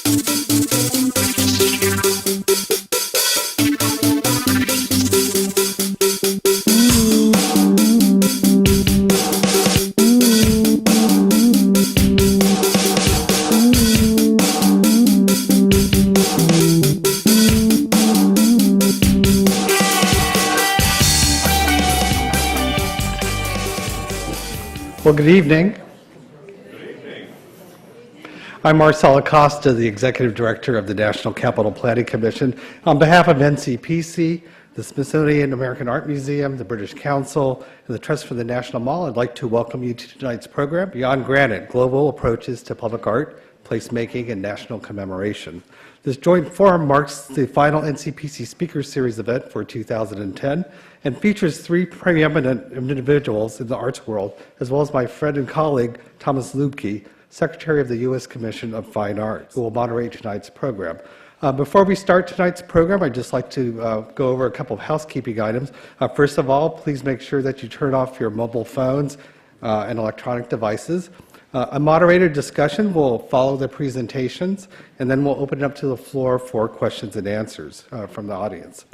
Well, good evening. I'm Marcel Acosta, the Executive Director of the National Capital Planning Commission. On behalf of NCPC, the Smithsonian American Art Museum, the British Council, and the Trust for the National Mall, I'd like to welcome you to tonight's program, Beyond Granite, Global Approaches to Public Art, Placemaking, and National Commemoration. This joint forum marks the final NCPC Speaker Series event for 2010 and features three preeminent individuals in the arts world, as well as my friend and colleague, Thomas Luebke, Secretary of the U.S. Commission of Fine Arts, who will moderate tonight's program. Before we start tonight's program, I'd just like to go over a couple of housekeeping items. First of all, please make sure that you turn off your mobile phones and electronic devices. A moderated discussion will follow the presentations, and then we'll open it up to the floor for questions and answers from the audience.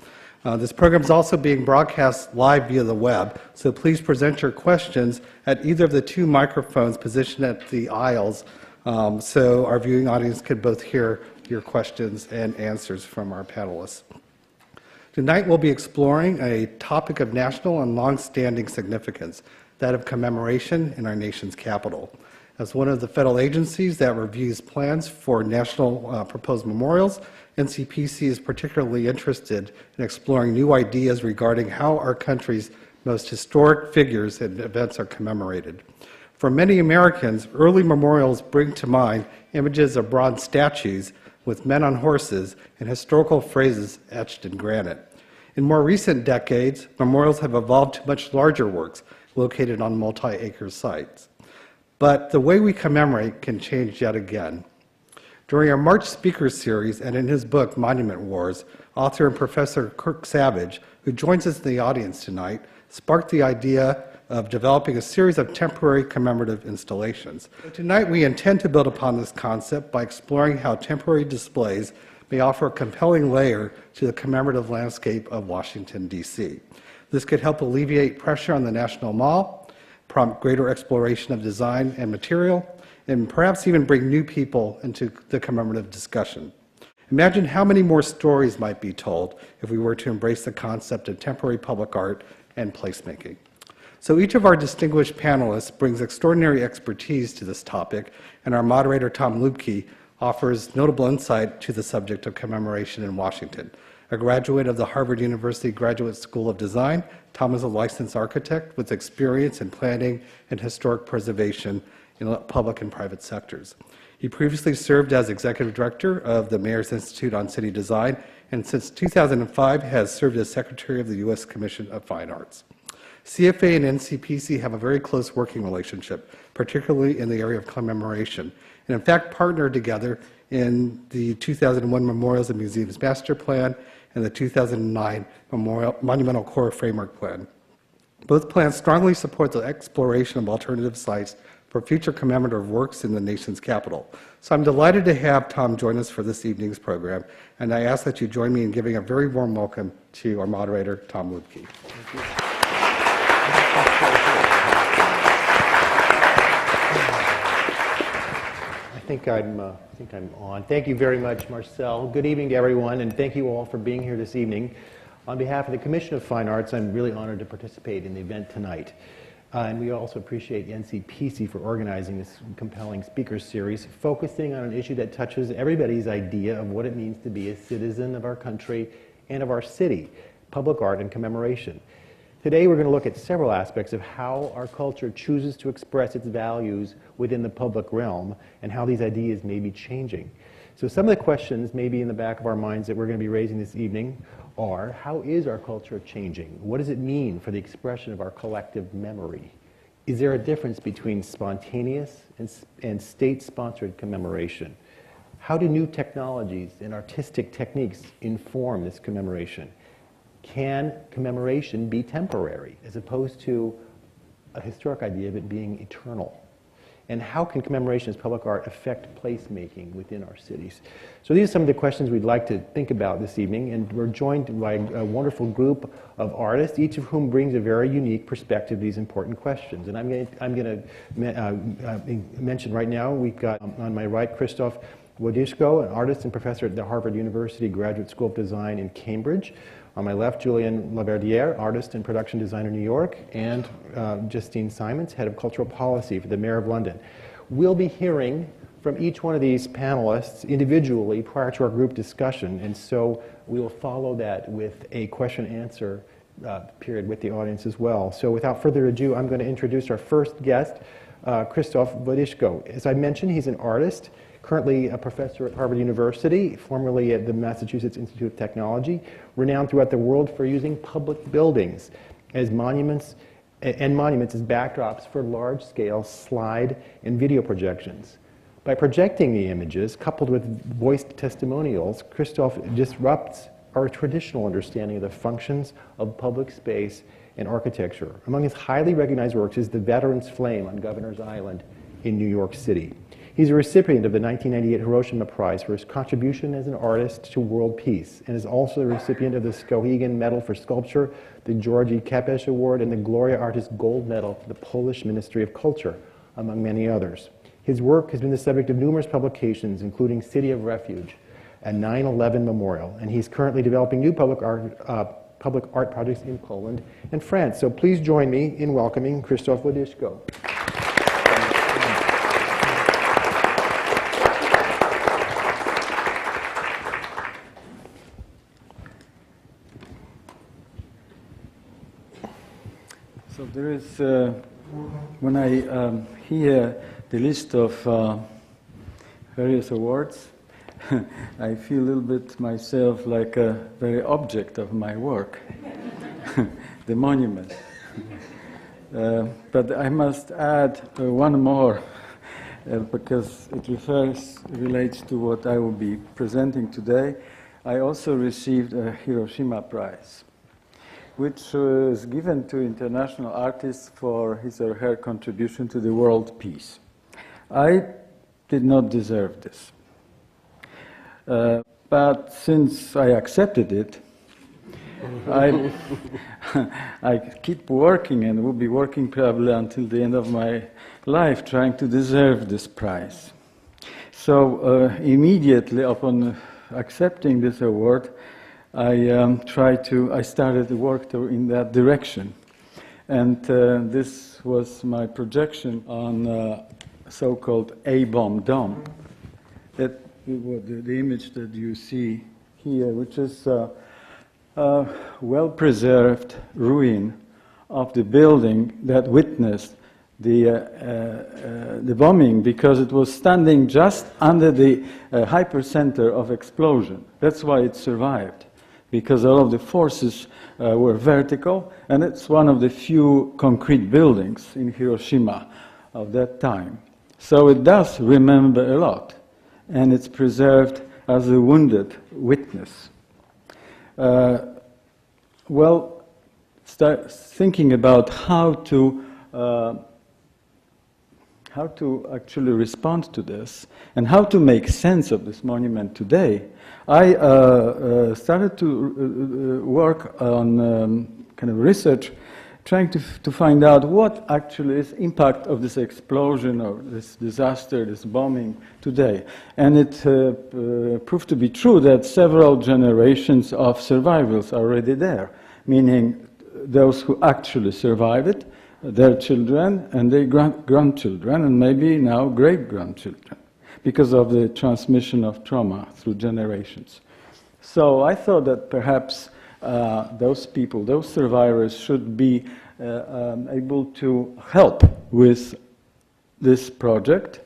This program is also being broadcast live via the web, so please present your questions at either of the two microphones positioned at the aisles so our viewing audience could both hear your questions and answers from our panelists. Tonight we'll be exploring a topic of national and long-standing significance, that of commemoration in our nation's capital. As one of the federal agencies that reviews plans for national proposed memorials, NCPC is particularly interested in exploring new ideas regarding how our country's most historic figures and events are commemorated. For many Americans, early memorials bring to mind images of bronze statues with men on horses and historical phrases etched in granite. In more recent decades, memorials have evolved to much larger works located on multi-acre sites. But the way we commemorate can change yet again. During our March Speaker Series and in his book, Monument Wars, author and Professor Kirk Savage, who joins us in the audience tonight, sparked the idea of developing a series of temporary commemorative installations. Tonight, we intend to build upon this concept by exploring how temporary displays may offer a compelling layer to the commemorative landscape of Washington, D.C. This could help alleviate pressure on the National Mall, prompt greater exploration of design and material, and perhaps even bring new people into the commemorative discussion. Imagine how many more stories might be told if we were to embrace the concept of temporary public art and placemaking. So each of our distinguished panelists brings extraordinary expertise to this topic, and our moderator, Tom Luebke, offers notable insight to the subject of commemoration in Washington. A graduate of the Harvard University Graduate School of Design, Tom is a licensed architect with experience in planning and historic preservation in the public and private sectors. He previously served as executive director of the Mayor's Institute on City Design, and since 2005 has served as secretary of the U.S. Commission of Fine Arts. CFA and NCPC have a very close working relationship, particularly in the area of commemoration, and in fact partnered together in the 2001 Memorials and Museums Master Plan and the 2009 Monumental Core Framework Plan. Both plans strongly support the exploration of alternative sites for future commemorative works in the nation's capital. So I'm delighted to have Tom join us for this evening's program, and I ask that you join me in giving a very warm welcome to our moderator, Tom Luebke. Thank you. I think I'm on. Thank you very much, Marcel. Good evening to everyone, and thank you all for being here this evening. On behalf of the Commission of Fine Arts, I'm really honored to participate in the event tonight. And we also appreciate NCPC for organizing this compelling speaker series, focusing on an issue that touches everybody's idea of what it means to be a citizen of our country and of our city, public art and commemoration. Today we're going to look at several aspects of how our culture chooses to express its values within the public realm and how these ideas may be changing. So some of the questions maybe in the back of our minds that we're going to be raising this evening are, how is our culture changing? What does it mean for the expression of our collective memory? Is there a difference between spontaneous and state-sponsored commemoration? How do new technologies and artistic techniques inform this commemoration? Can commemoration be temporary as opposed to a historic idea of it being eternal? and how can commemoration as public art affect placemaking within our cities? So these are some of the questions we'd like to think about this evening, and we're joined by a wonderful group of artists, each of whom brings a very unique perspective to these important questions. And I'm going to mention right now, we've got on my right Krzysztof Wodiczko, an artist and professor at the Harvard University Graduate School of Design in Cambridge. On my left, Julian LaVerdiere, artist and production designer in New York, and Justine Simons, head of cultural policy for the Mayor of London. We'll be hearing from each one of these panelists individually prior to our group discussion, and so we will follow that with a question-answer period with the audience as well. So without further ado, I'm going to introduce our first guest, Krzysztof Wodiczko. As I mentioned, he's an artist, currently a professor at Harvard University, formerly at the Massachusetts Institute of Technology, renowned throughout the world for using public buildings as monuments as backdrops for large-scale slide and video projections. By projecting the images, coupled with voiced testimonials, Krzysztof disrupts our traditional understanding of the functions of public space and architecture. Among his highly recognized works is the Veterans Flame on Governor's Island in New York City. He's a recipient of the 1998 Hiroshima Prize for his contribution as an artist to world peace, and is also the recipient of the Skowhegan Medal for Sculpture, the Georgi Kepes Award, and the Gloria Artis Gold Medal for the Polish Ministry of Culture, among many others. His work has been the subject of numerous publications, including City of Refuge, a 9/11 memorial, and he's currently developing new public art projects in Poland and France. So please join me in welcoming Krzysztof Wodiczko. So there is, when I hear the list of various awards, I feel a little bit myself like a very object of my work, the monument. But I must add one more, because it relates to what I will be presenting today. I also received a Hiroshima Prize, which is given to international artists for his or her contribution to the world peace. I did not deserve this. But since I accepted it, I keep working and will be working probably until the end of my life trying to deserve this prize. So immediately upon accepting this award, I started to work in that direction. And this was my projection on so-called A-bomb dome. That the image that you see here, which is a well-preserved ruin of the building that witnessed the bombing, because it was standing just under the hypercenter of explosion. That's why it survived, because all of the forces were vertical, and it's one of the few concrete buildings in Hiroshima of that time. So it does remember a lot, and it's preserved as a wounded witness. Well, start thinking about how to actually respond to this, and how to make sense of this monument today. I started to work on kind of research, trying to find out what actually is impact of this explosion or this disaster, this bombing today. And it proved to be true that several generations of survivors are already there, meaning those who actually survived it, their children and their grandchildren, and maybe now great-grandchildren, because of the transmission of trauma through generations. So I thought that perhaps those people, those survivors, should be able to help with this project.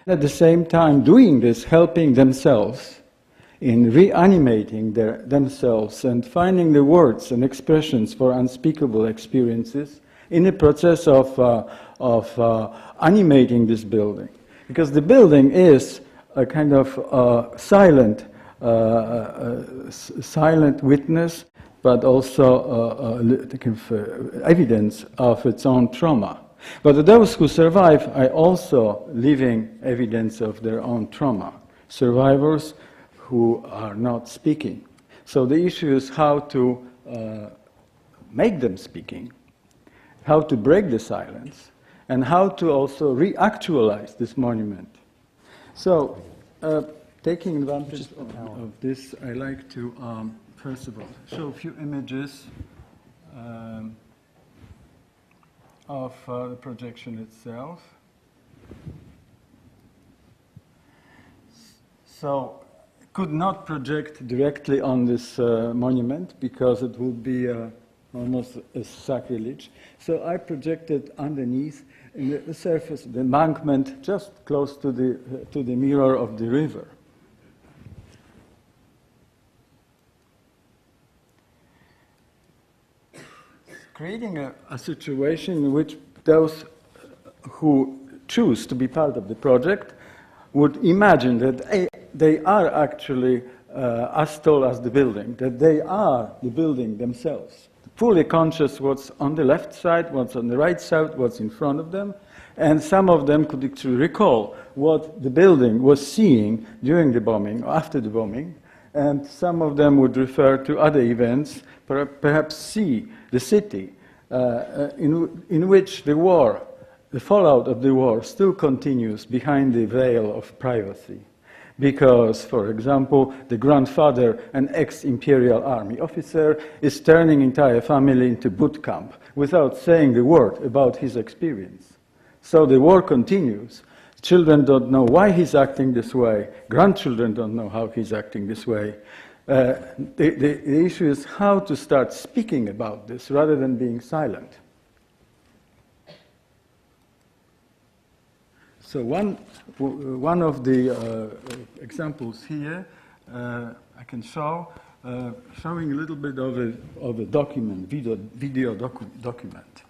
At the same time, doing this, helping themselves in reanimating themselves and finding the words and expressions for unspeakable experiences in the process of animating this building. Because the building is a kind of silent witness, but also evidence of its own trauma. But those who survive are also living evidence of their own trauma. Survivors who are not speaking. So the issue is how to make them speaking, how to break the silence, and how to also re-actualize this monument. So, taking advantage of this, I like to, first of all, show a few images of the projection itself. So, could not project directly on this monument because it would be almost a sacrilege. So I projected underneath in the surface, the embankment, just close to the mirror of the river. Creating a situation in which those who choose to be part of the project would imagine that they are actually as tall as the building, that they are the building themselves, fully conscious what's on the left side, what's on the right side, what's in front of them, and some of them could actually recall what the building was seeing during the bombing or after the bombing, and some of them would refer to other events, perhaps see the city in which the war, the fallout of the war still continues behind the veil of privacy. Because, for example, the grandfather, an ex-imperial army officer, is turning entire family into boot camp without saying a word about his experience. So the war continues. Children don't know why he's acting this way. Grandchildren don't know how he's acting this way. The issue is how to start speaking about this rather than being silent. So one of the examples here I can show, showing a little bit of a document, video document.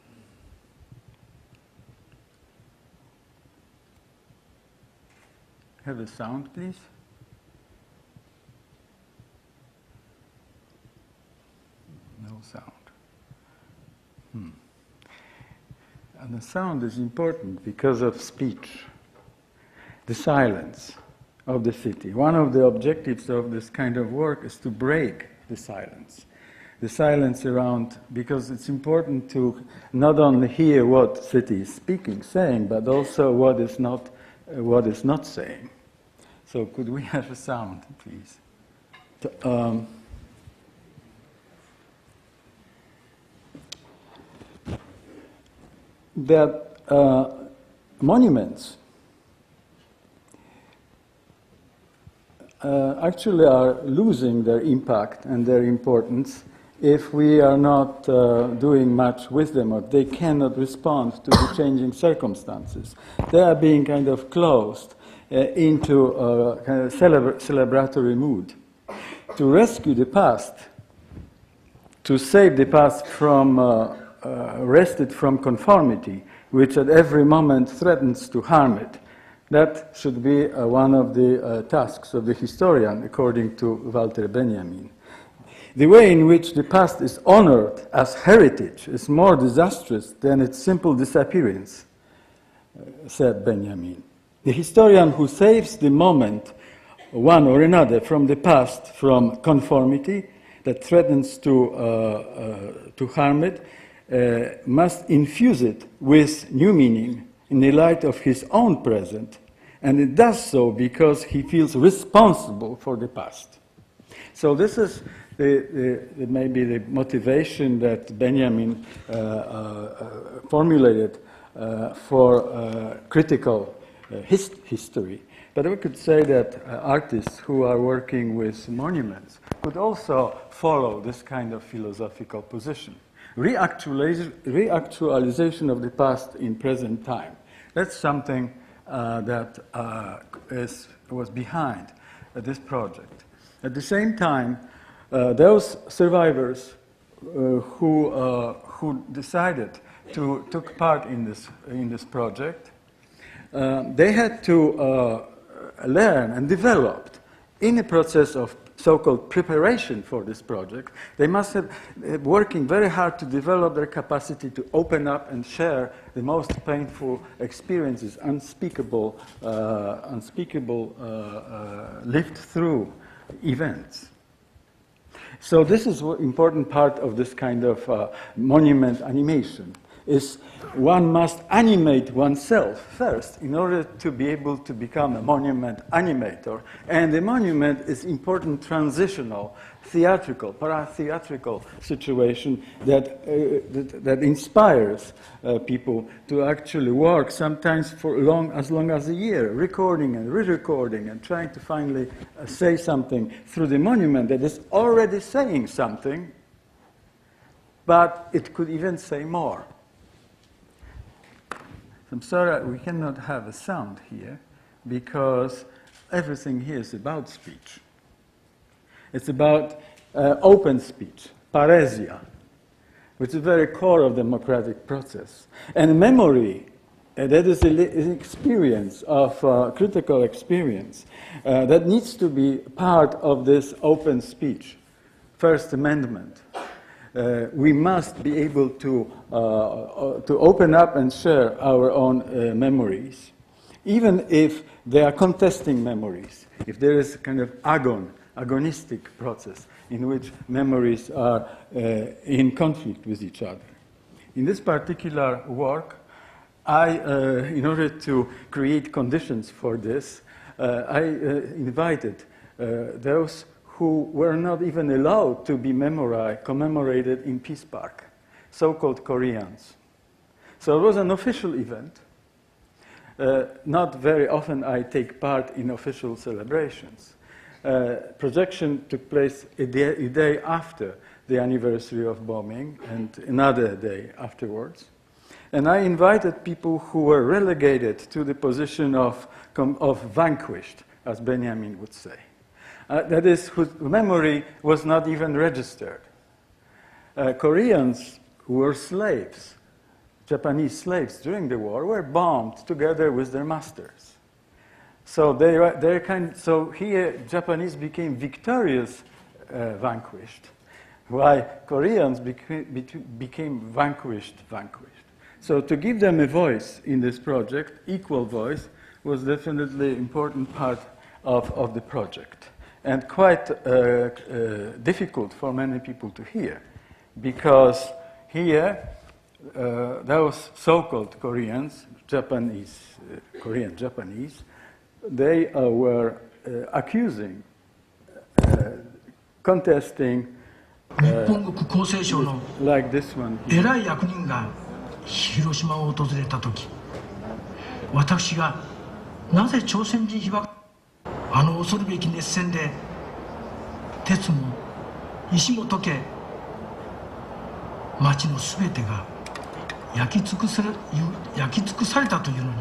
Have a sound, please. No sound. And the sound is important because of speech, the silence of the city. One of the objectives of this kind of work is to break the silence around, because it's important to not only hear what city is speaking, saying, but also what is not saying. So could we have a sound, please? That monuments actually are losing their impact and their importance if we are not doing much with them, or they cannot respond to the changing circumstances. They are being kind of closed into a kind of celebratory mood. To rescue the past, to save the past from wrested from conformity, which at every moment threatens to harm it. That should be one of the tasks of the historian, according to Walter Benjamin. The way in which the past is honored as heritage is more disastrous than its simple disappearance, said Benjamin. The historian who saves the moment, one or another, from the past, from conformity that threatens to harm it, must infuse it with new meaning in the light of his own present, and it does so because he feels responsible for the past. So this is maybe the motivation that Benjamin formulated for critical history. But we could say that artists who are working with monuments could also follow this kind of philosophical position. Reactualization of the past in present time. That's something that was behind this project. At the same time, those survivors who decided to take part in this project, they had to learn and develop in a process of so-called preparation for this project, they must have working very hard to develop their capacity to open up and share the most painful experiences, unspeakable lived through events. So this is an important part of this kind of monument animation, is one must animate oneself first in order to be able to become a monument animator. And the monument is important transitional, theatrical, para-theatrical situation that inspires people to actually work sometimes for as long as a year, recording and re-recording and trying to finally say something through the monument that is already saying something, but it could even say more. I'm sorry, we cannot have a sound here because everything here is about speech. It's about open speech, paresia, which is the very core of democratic process. And memory, that is an experience of critical experience that needs to be part of this open speech. First Amendment. We must be able to open up and share our own memories, even if they are contesting memories, if there is a kind of agonistic process in which memories are in conflict with each other. In this particular work, in order to create conditions for this, I invited those who were not even allowed to be commemorated in Peace Park, so-called Koreans. So it was an official event. Not very often I take part in official celebrations. Projection took place a day after the anniversary of bombing and another day afterwards. And I invited people who were relegated to the position of vanquished, as Benjamin would say. That is, whose memory was not even registered. Koreans who were slaves, Japanese slaves during the war, were bombed together with their masters. So so here Japanese became victorious, vanquished, while Koreans became vanquished. So to give them a voice in this project, equal voice, was definitely an important part of the project. And quite difficult for many people to hear, because here those so-called Koreans, Korean-Japanese, they were accusing, contesting, like this one here. 偉い役人が広島を訪れた時、私がなぜ朝鮮人被爆あの恐るべき熱戦で鉄も石も溶け町のすべてが焼き尽くされたというのに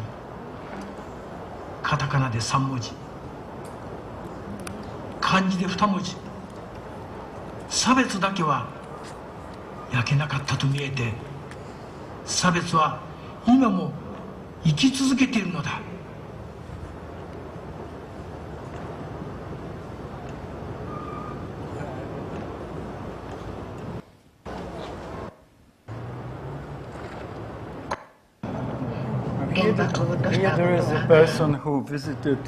カタカナで3文字漢字で2文字差別だけは焼けなかったと見えて差別は今も生き続けているのだ。Here there is a person who visited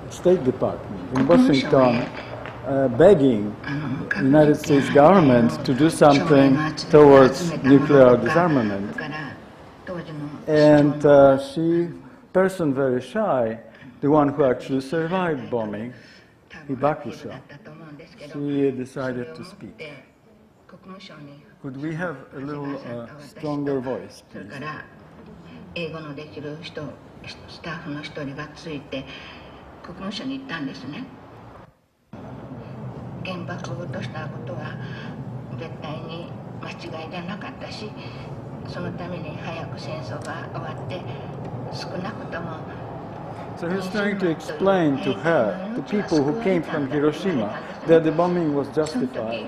State Department in Washington begging the United States government to do something towards nuclear disarmament. And person very shy, the one who actually survived bombing, Hibakusha, she decided to speak. Could we have a little stronger voice, please? 英語のできる人、スタッフの一人がついて国務省に行ったんですね。原爆を落としたことは絶対に間違いじゃなかったし、そのために早く戦争が終わって少なくとも So he's trying to explain to her, to people who came from Hiroshima, that the bombing was justified,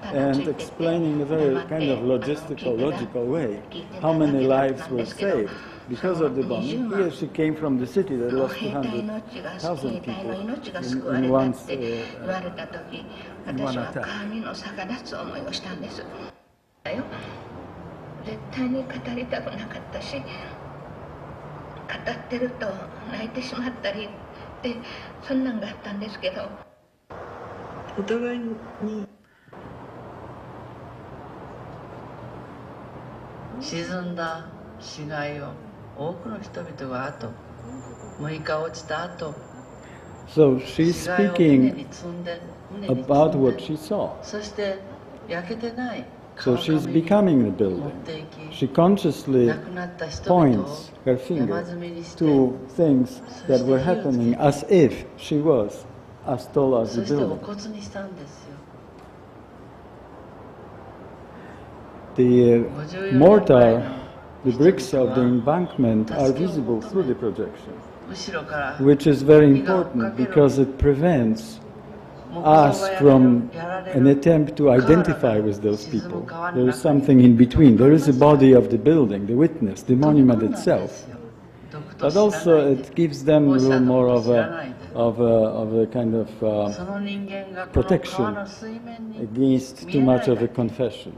and explaining in a very kind of logical way how many lives were saved because of the bombing. He or she came from the city that lost 200,000 people in one attack. 絶対に語りたくなかったし、語ってると泣いてしまったりで、そんなんがあったんですけど、お互いに沈んだ死骸を多くの人々が6日落ちた後、 So she's speaking about what she saw. そして焼けてない So she's becoming the building. She consciously points her finger to things that were happening as if she was as tall as the building. The mortar, the bricks of the embankment are visible through the projection, which is very important because it prevents us from an attempt to identify with those people. There is something in between. There is a body of the building, the witness, the monument itself. But also it gives them a little more of a kind of protection against too much of a confession.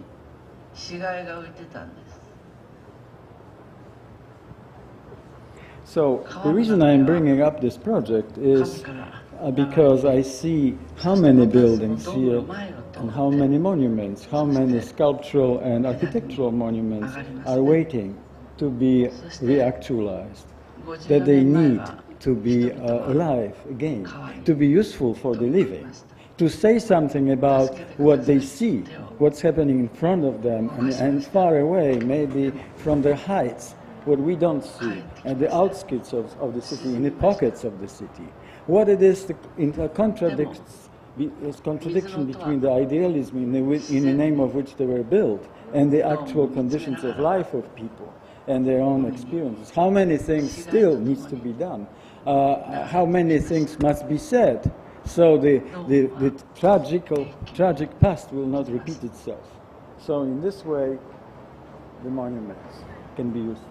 So the reason I'm bringing up this project is because I see how many buildings here and how many monuments, how many sculptural and architectural monuments are waiting to be reactualized, that they need to be alive again, to be useful for the living, to say something about what they see, what's happening in front of them and far away, maybe from their heights, what we don't see, at the outskirts of the city, in the pockets of the city. What it is contradiction between the idealism in the name of which they were built and the actual conditions of life of people and their own experiences. How many things still needs to be done? How many things must be said so the tragic past will not repeat itself. So in this way, the monuments can be useful.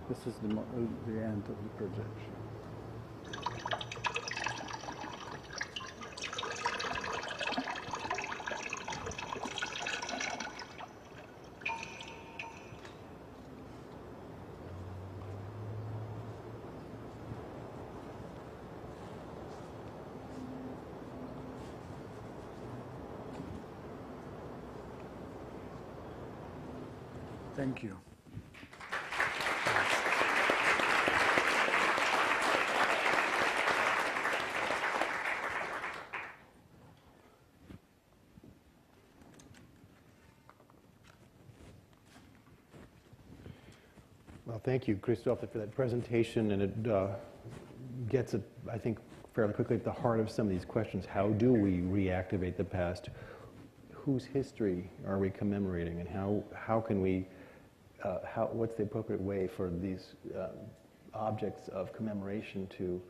This is the end of the projection. Thank you. Well, thank you, Krzysztof, for that presentation, and it gets, I think, fairly quickly at the heart of some of these questions. How do we reactivate the past? Whose history are we commemorating, and how can we, what's the appropriate way for these objects of commemoration to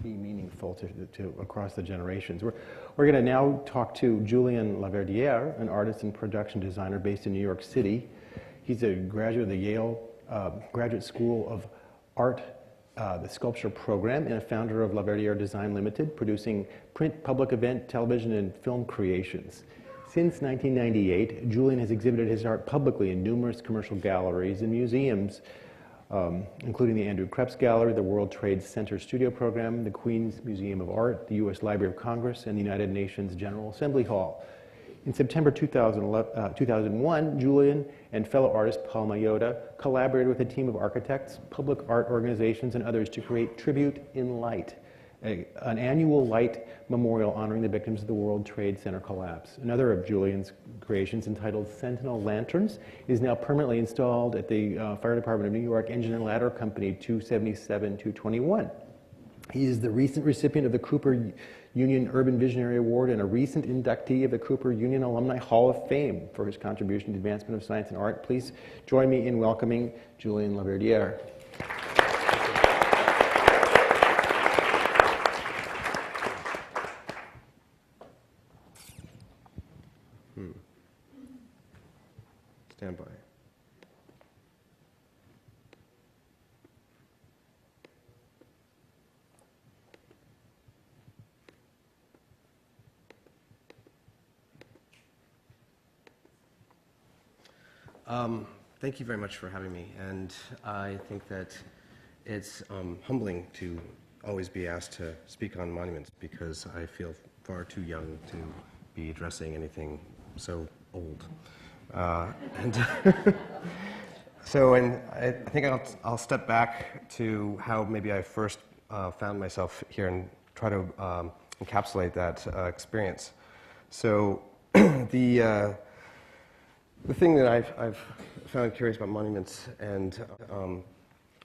be meaningful to across the generations? We're going to now talk to Julian LaVerdiere, an artist and production designer based in New York City. He's a graduate of the Yale Graduate School of Art, the Sculpture Program, and a founder of LaVerdiere Design Limited, producing print, public event, television, and film creations. Since 1998, Julian has exhibited his art publicly in numerous commercial galleries and museums, including the Andrew Krebs Gallery, the World Trade Center Studio Program, the Queens Museum of Art, the U.S. Library of Congress, and the United Nations General Assembly Hall. In September 2001, Julian and fellow artist Paul Mayota collaborated with a team of architects, public art organizations, and others to create Tribute in Light, an annual light memorial honoring the victims of the World Trade Center collapse. Another of Julian's creations, entitled Sentinel Lanterns, is now permanently installed at the Fire Department of New York Engine and Ladder Company 277-221. He is the recent recipient of the Cooper Union Urban Visionary Award, and a recent inductee of the Cooper Union Alumni Hall of Fame for his contribution to advancement of science and art. Please join me in welcoming Julian LaVerdiere. Stand by. Thank you very much for having me, and I think that it's humbling to always be asked to speak on monuments because I feel far too young to be addressing anything so old. And I think I'll step back to how maybe I first found myself here and try to encapsulate that experience. So the thing that I've found curious about monuments and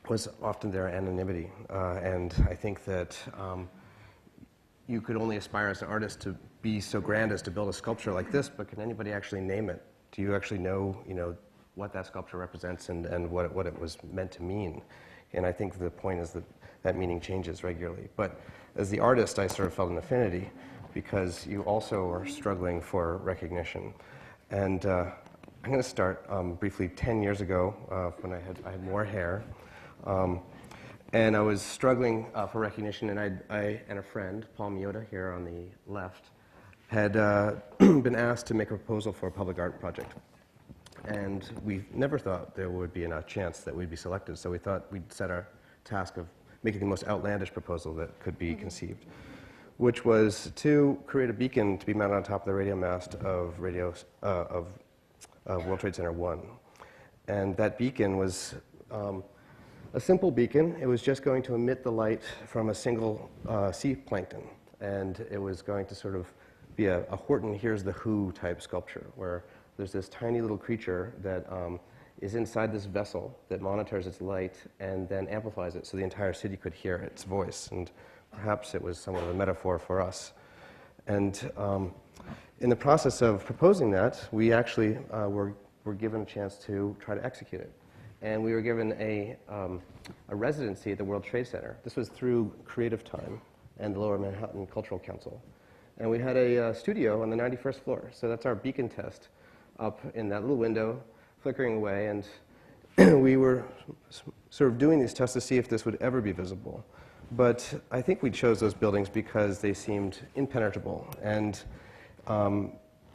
was often their anonymity, and I think that you could only aspire as an artist to be so grand as to build a sculpture like this, but can anybody actually name it? Do you actually know, what that sculpture represents and what it was meant to mean? And I think the point is that that meaning changes regularly. But as the artist, I sort of felt an affinity because you also are struggling for recognition. And I'm going to start briefly 10 years ago when I had more hair. And I was struggling for recognition, and I and a friend, Paul Miyota, here on the left, had been asked to make a proposal for a public art project. And we never thought there would be enough chance that we'd be selected, so we thought we'd set our task of making the most outlandish proposal that could be conceived, which was to create a beacon to be mounted on top of the radio mast of World Trade Center 1. And that beacon was a simple beacon. It was just going to emit the light from a single sea plankton. And it was going to sort of be a Horton Here's the Who type sculpture, where there's this tiny little creature that is inside this vessel that monitors its light and then amplifies it so the entire city could hear its voice. And perhaps it was somewhat of a metaphor for us. And in the process of proposing that, we actually were given a chance to try to execute it. And we were given a residency at the World Trade Center. This was through Creative Time and the Lower Manhattan Cultural Council. And we had a studio on the 91st floor. So that's our beacon test up in that little window, flickering away. And we were sort of doing these tests to see if this would ever be visible. But I think we chose those buildings because they seemed impenetrable. And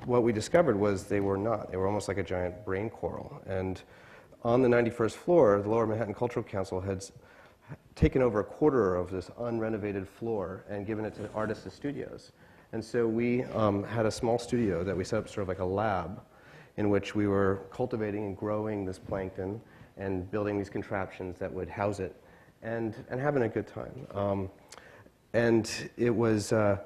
what we discovered was they were not. They were almost like a giant brain coral. And on the 91st floor, the Lower Manhattan Cultural Council had taken over a quarter of this unrenovated floor and given it to artists' studios. And so we had a small studio that we set up sort of like a lab in which we were cultivating and growing this plankton and building these contraptions that would house it and having a good time. And it was a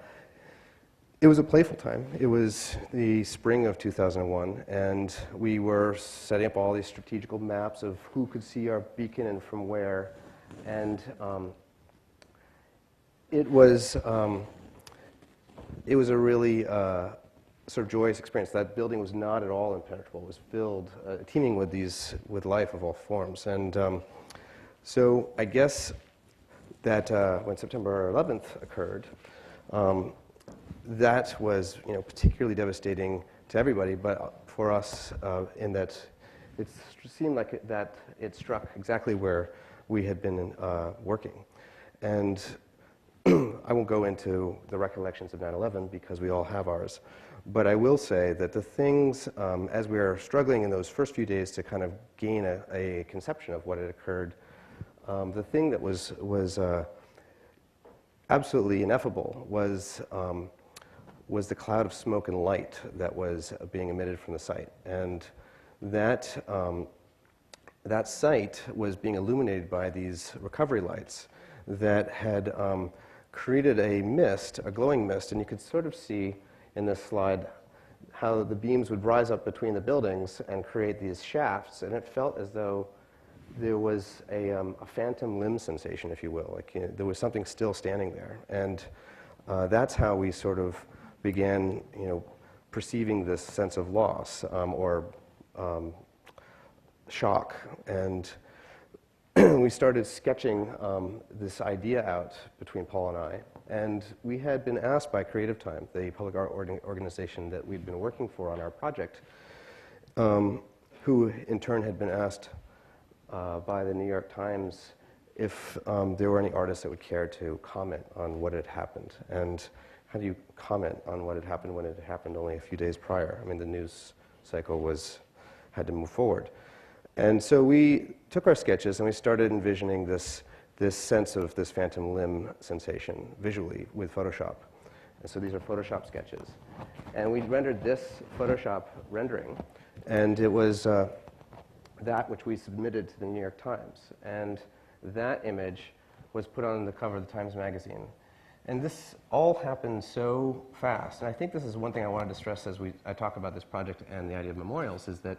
playful time. It was the spring of 2001, and we were setting up all these strategical maps of who could see our beacon and from where. And it was a really sort of joyous experience. That building was not at all impenetrable. It was filled, teeming with life of all forms. And so I guess that when September 11th occurred, that was, particularly devastating to everybody, but for us, in that it seemed like it struck exactly where we had been working. And I won't go into the recollections of 9/11 because we all have ours, but I will say that the things, as we were struggling in those first few days to kind of gain a conception of what had occurred, the thing that was absolutely ineffable was the cloud of smoke and light that was being emitted from the site. And that site was being illuminated by these recovery lights that had created a mist, a glowing mist, and you could sort of see in this slide how the beams would rise up between the buildings and create these shafts, and it felt as though there was a phantom limb sensation, if you will, like there was something still standing there. And that's how we sort of began, perceiving this sense of loss or shock. And we started sketching this idea out between Paul and I. And we had been asked by Creative Time, the public art organization that we'd been working for on our project, who in turn had been asked by the New York Times if there were any artists that would care to comment on what had happened. And how do you comment on what had happened when it had happened only a few days prior? I mean, the news cycle had to move forward. And so we took our sketches and we started envisioning this sense of this phantom limb sensation visually with Photoshop. And so these are Photoshop sketches. And we rendered this Photoshop rendering, and it was that which we submitted to the New York Times. And that image was put on the cover of the Times Magazine. And this all happened so fast. And I think this is one thing I wanted to stress as I talk about this project and the idea of memorials, is that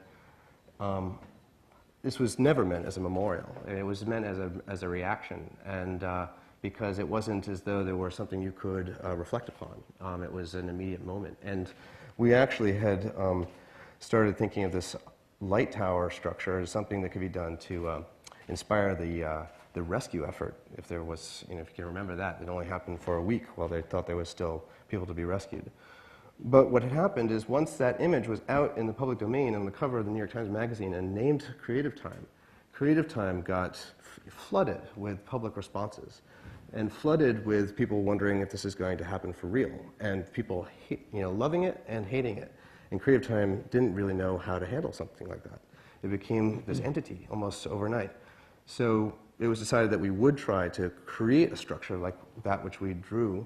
this was never meant as a memorial. It was meant as a reaction, and because it wasn't as though there were something you could reflect upon. It was an immediate moment. And we actually had started thinking of this light tower structure as something that could be done to inspire the rescue effort. If there was, if you can remember that, it only happened for a week while they thought there was still people to be rescued. But what had happened is once that image was out in the public domain on the cover of the New York Times Magazine and named Creative Time got flooded with public responses and flooded with people wondering if this is going to happen for real, and people loving it and hating it. And Creative Time didn't really know how to handle something like that. It became this entity almost overnight. So it was decided that we would try to create a structure like that which we drew.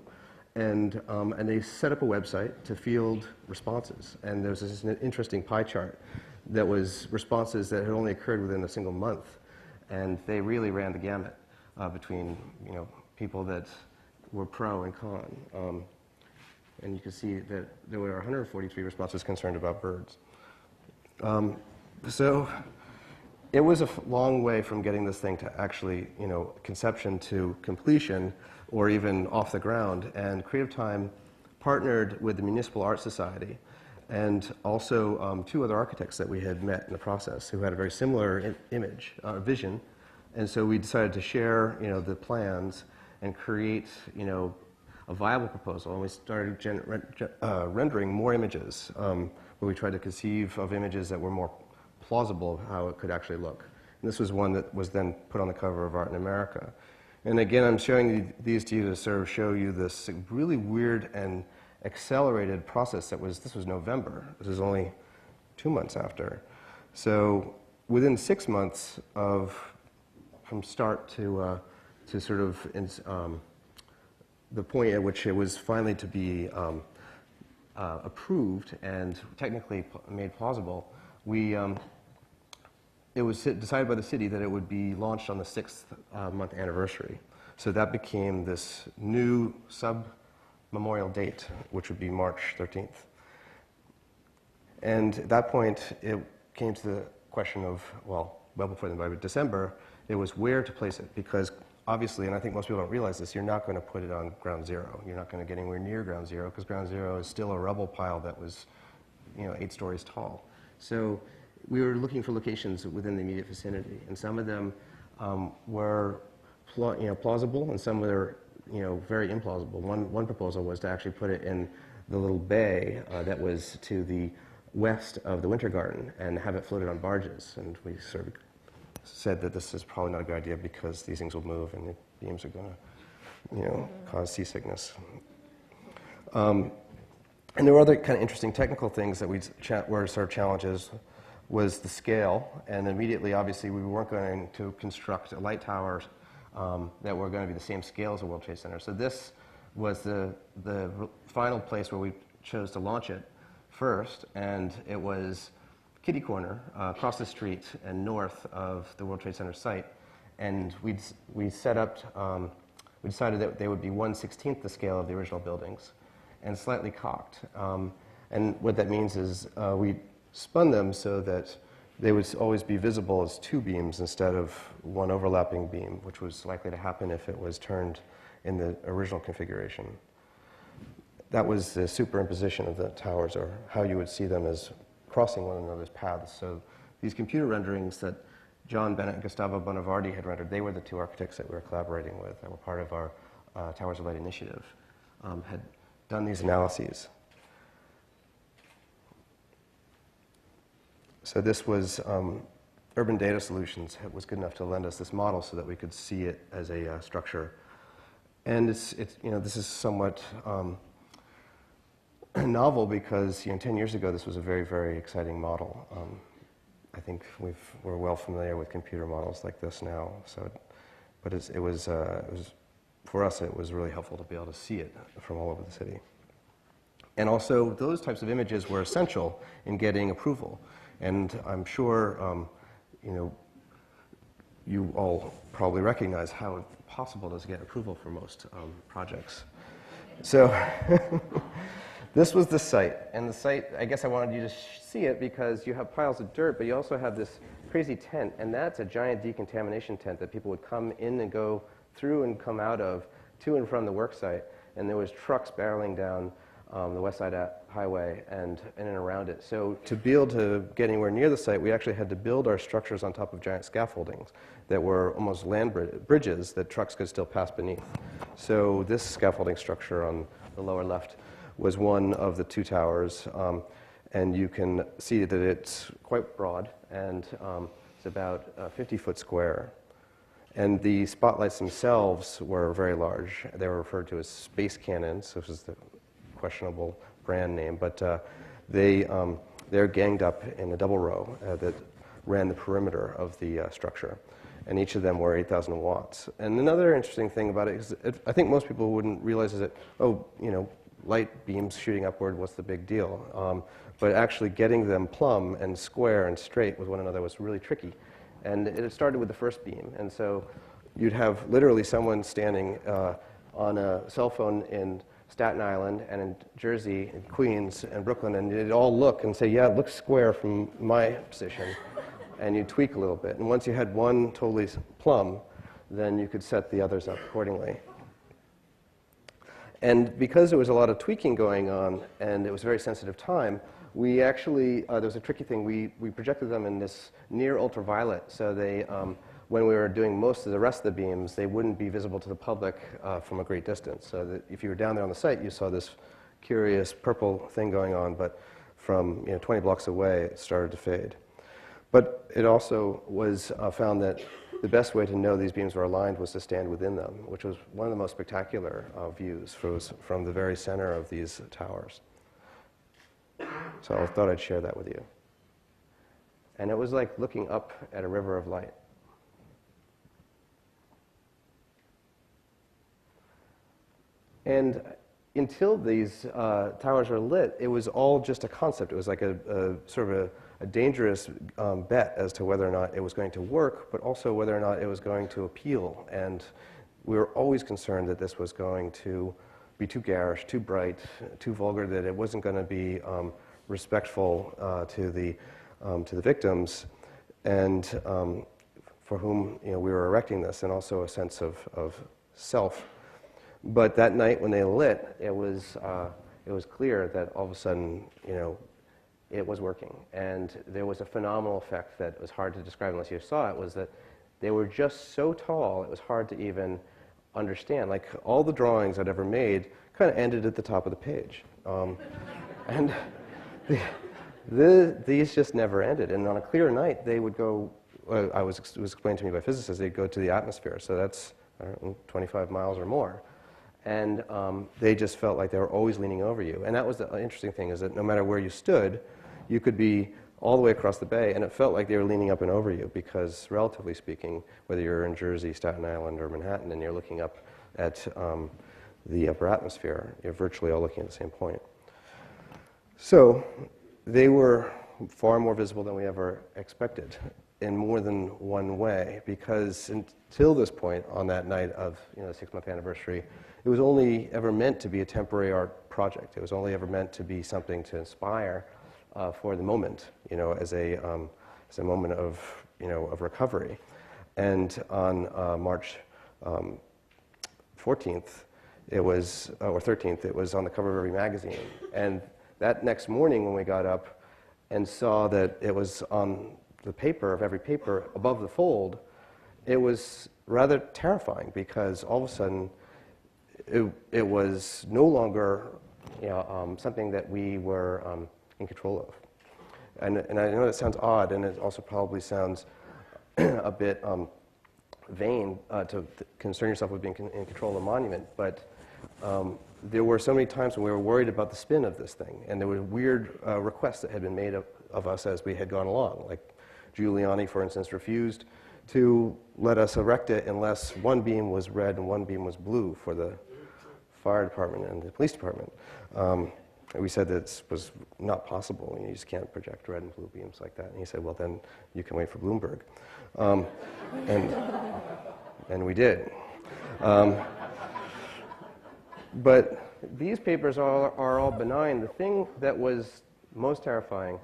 And they set up a website to field responses. And there was this interesting pie chart that was responses that had only occurred within a single month. And they really ran the gamut between people that were pro and con. And you can see that there were 143 responses concerned about birds. So it was a long way from getting this thing to actually, conception to completion, or even off the ground. And Creative Time partnered with the Municipal Art Society and also two other architects that we had met in the process who had a very similar vision. And so we decided to share, the plans and create, a viable proposal. And we started rendering more images, where we tried to conceive of images that were more plausible of how it could actually look. And this was one that was then put on the cover of Art in America. And again, I'm showing these to you to sort of show you this really weird and accelerated process this was November. This is only 2 months after. So within 6 months from start to sort of the point at which it was finally to be approved and technically made plausible, it was decided by the city that it would be launched on the 6th month anniversary. So that became this new sub-memorial date, which would be March 13th. And at that point, it came to the question of, well before then, by December, it was where to place it. Because obviously, and I think most people don't realize this, you're not going to put it on ground zero. You're not going to get anywhere near ground zero, because ground zero is still a rubble pile that was 8 stories tall. So we were looking for locations within the immediate vicinity, and some of them were plausible, and some were very implausible. One proposal was to actually put it in the little bay that was to the west of the Winter Garden and have it floated on barges. And we sort of said that this is probably not a good idea because these things will move and the beams are going to cause seasickness. And there were other kind of interesting technical things that were sort of challenges. Was the scale, and immediately, obviously, we weren't going to construct a light tower that were going to be the same scale as the World Trade Center. So this was the final place where we chose to launch it first, and it was kitty corner across the street and north of the World Trade Center site. And we set up, we decided that they would be 1/16 the scale of the original buildings and slightly cocked. And what that means is we spun them so that they would always be visible as 2 beams instead of 1 overlapping beam, which was likely to happen if it was turned in the original configuration. that was the superimposition of the towers, or how you would see them as crossing one another's paths. So these computer renderings that John Bennett and Gustavo Bonavardi had rendered, they were the two architects that we were collaborating with, that were part of our Towers of Light initiative, had done these analyses. So this was Urban Data Solutions was good enough to lend us this model so that we could see it as a structure. And it's this is somewhat novel because 10 years ago this was a very, very exciting model. I think we're well familiar with computer models like this now. So, but it was for us it was really helpful to be able to see it from all over the city. And also those types of images were essential in getting approval. And I'm sure you all probably recognize how possible it is to get approval for most projects. So this was the site. And the site, I guess I wanted you to see it because you have piles of dirt, but you also have this crazy tent. And that's a giant decontamination tent that people would come in and go through and come out of to and from the work site. And there was trucks barreling down the West Side Highway and in and around it. So to be able to get anywhere near the site, we actually had to build our structures on top of giant scaffoldings that were almost land bridges that trucks could still pass beneath. So this scaffolding structure on the lower left was one of the two towers. And you can see that it's quite broad, and it's about 50-foot square. And the spotlights themselves were very large. They were referred to as space cannons, which is the questionable brand name, but they're ganged up in a double row that ran the perimeter of the structure. And each of them were 8,000 watts. And another interesting thing about it is I think most people wouldn't realize is that, light beams shooting upward, what's the big deal? But actually getting them plumb and square and straight with one another was really tricky. And it started with the first beam. And so you'd have literally someone standing on a cell phone in Staten Island and in Jersey and Queens and Brooklyn, and they'd all look and say, yeah, it looks square from my position. And you tweak a little bit. And once you had one totally plumb, then you could set the others up accordingly. And because there was a lot of tweaking going on and it was a very sensitive time, we actually, there was a tricky thing, we projected them in this near ultraviolet, so they, when we were doing most of the rest of the beams, they wouldn't be visible to the public from a great distance. So that if you were down there on the site, you saw this curious purple thing going on, but from 20 blocks away, it started to fade. But it also was found that the best way to know these beams were aligned was to stand within them, which was one of the most spectacular views from the very center of these towers. So I thought I'd share that with you. And it was like looking up at a river of light. And until these towers were lit, it was all just a concept. It was like a sort of a dangerous bet as to whether or not it was going to work, but also whether or not it was going to appeal. And we were always concerned that this was going to be too garish, too bright, too vulgar, that it wasn't going to be respectful to the victims, and for whom we were erecting this, and also a sense of self. But that night when they lit, it was clear that all of a sudden, it was working. And there was a phenomenal effect that was hard to describe unless you saw it, was that they were just so tall, it was hard to even understand. Like, all the drawings I'd ever made kind of ended at the top of the page. And these just never ended. And on a clear night, they would go, it was explained to me by physicists, they'd go to the atmosphere. So that's, I don't know, 25 miles or more. And they just felt like they were always leaning over you. And that was the interesting thing, is that no matter where you stood, you could be all the way across the bay, and it felt like they were leaning up and over you, because relatively speaking, whether you're in Jersey, Staten Island, or Manhattan, and you're looking up at the upper atmosphere, you're virtually all looking at the same point. So they were far more visible than we ever expected in more than one way, because until this point, on that night of the 6-month anniversary, it was only ever meant to be a temporary art project. It was only ever meant to be something to inspire for the moment, as a moment of recovery. And on March 14th, it was, or 13th, it was on the cover of every magazine. And that next morning when we got up and saw that it was on the paper of every paper above the fold, it was rather terrifying because all of a sudden it was no longer something that we were in control of. And I know that sounds odd, and it also probably sounds a bit vain to concern yourself with being in control of a monument, but there were so many times when we were worried about the spin of this thing, and there were weird requests that had been made of us as we had gone along. Like Giuliani, for instance, refused to let us erect it unless one beam was red and one beam was blue for the fire department and the police department. And we said that this was not possible. You just can't project red and blue beams like that. And he said, well, then you can wait for Bloomberg. And we did. But these papers are all benign. The thing that was most terrifying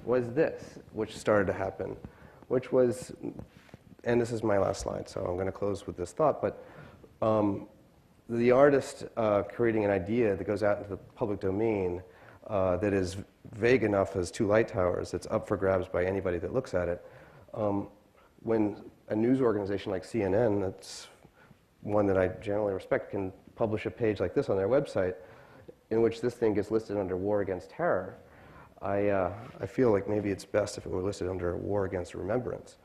was this, which started to happen, which was, and this is my last slide, so I'm going to close with this thought, but the artist creating an idea that goes out into the public domain that is vague enough as 2 light towers, that's up for grabs by anybody that looks at it, when a news organization like CNN, that's one that I generally respect, can publish a page like this on their website in which this thing gets listed under war against terror, I feel like maybe it's best if it were listed under war against remembrance.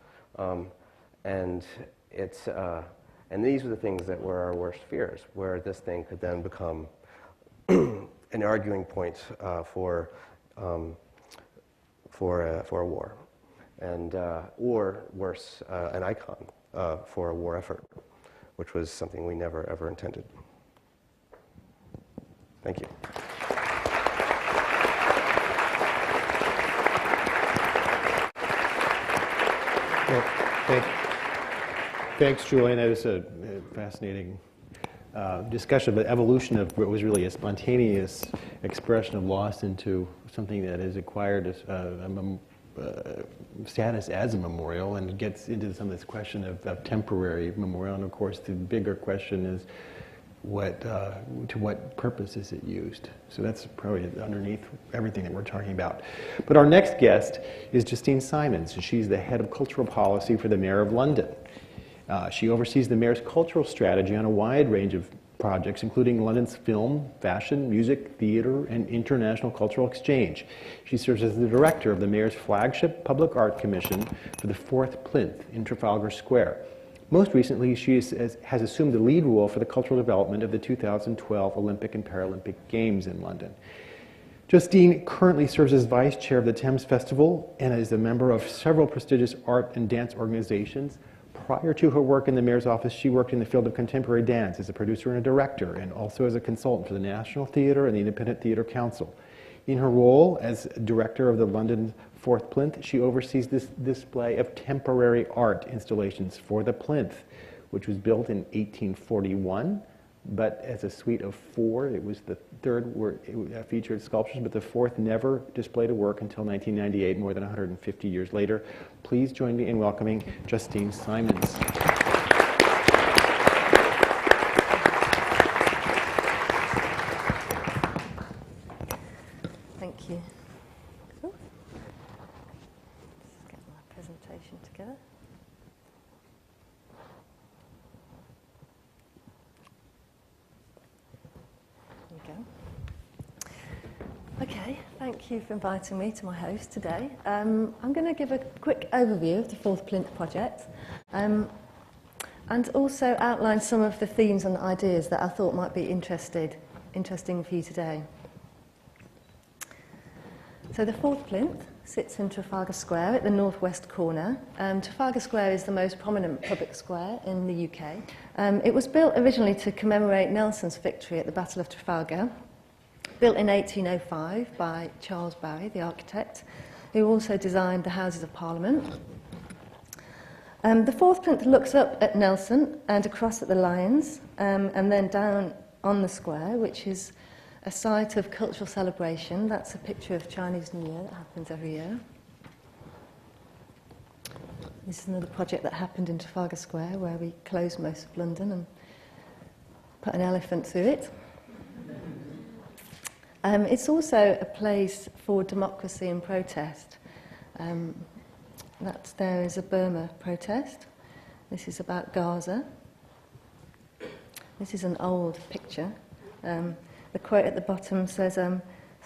And it's, and these were the things that were our worst fears, where this thing could then become an arguing point for a war, and or worse, an icon for a war effort, which was something we never ever intended. Thank you. Well, thanks, Julian. That was a fascinating discussion of the evolution of what was really a spontaneous expression of loss into something that has acquired a status as a memorial, and gets into some of this question of temporary memorial. And of course, the bigger question is, to what purpose is it used? So that's probably underneath everything that we're talking about. But our next guest is Justine Simons. She's the head of cultural policy for the Mayor of London. She oversees the mayor's cultural strategy on a wide range of projects, including London's film, fashion, music, theater, and international cultural exchange. She serves as the director of the mayor's flagship public art commission for the Fourth Plinth in Trafalgar Square. Most recently, she has assumed the lead role for the cultural development of the 2012 Olympic and Paralympic Games in London. Justine currently serves as vice chair of the Thames Festival and is a member of several prestigious art and dance organizations. Prior to her work in the mayor's office, she worked in the field of contemporary dance as a producer and a director, and also as a consultant for the National Theatre and the Independent Theatre Council. In her role as director of the London Fourth Plinth, she oversees this display of temporary art installations for the plinth, which was built in 1841, but as a suite of 4. It was the third where it featured sculptures, but the fourth never displayed a work until 1998, more than 150 years later. Please join me in welcoming Justine Simons. Thank you. Ooh. Let's get my presentation together. There you go. Okay, thank you for inviting me to my host today. I'm going to give a quick overview of the Fourth Plinth project and also outline some of the themes and ideas that I thought might be interesting for you today. So the Fourth Plinth sits in Trafalgar Square at the northwest corner. Trafalgar Square is the most prominent public square in the UK. It was built originally to commemorate Nelson's victory at the Battle of Trafalgar, built in 1805 by Charles Barry, the architect, who also designed the Houses of Parliament. The Fourth Plinth looks up at Nelson and across at the Lions, and then down on the square, which is a site of cultural celebration. That's a picture of Chinese New Year that happens every year. This is another project that happened in Trafalgar Square, where we closed most of London and put an elephant through it. It's also a place for democracy and protest. There is a Burma Protest. This is about Gaza. This is an old picture. The quote at the bottom says,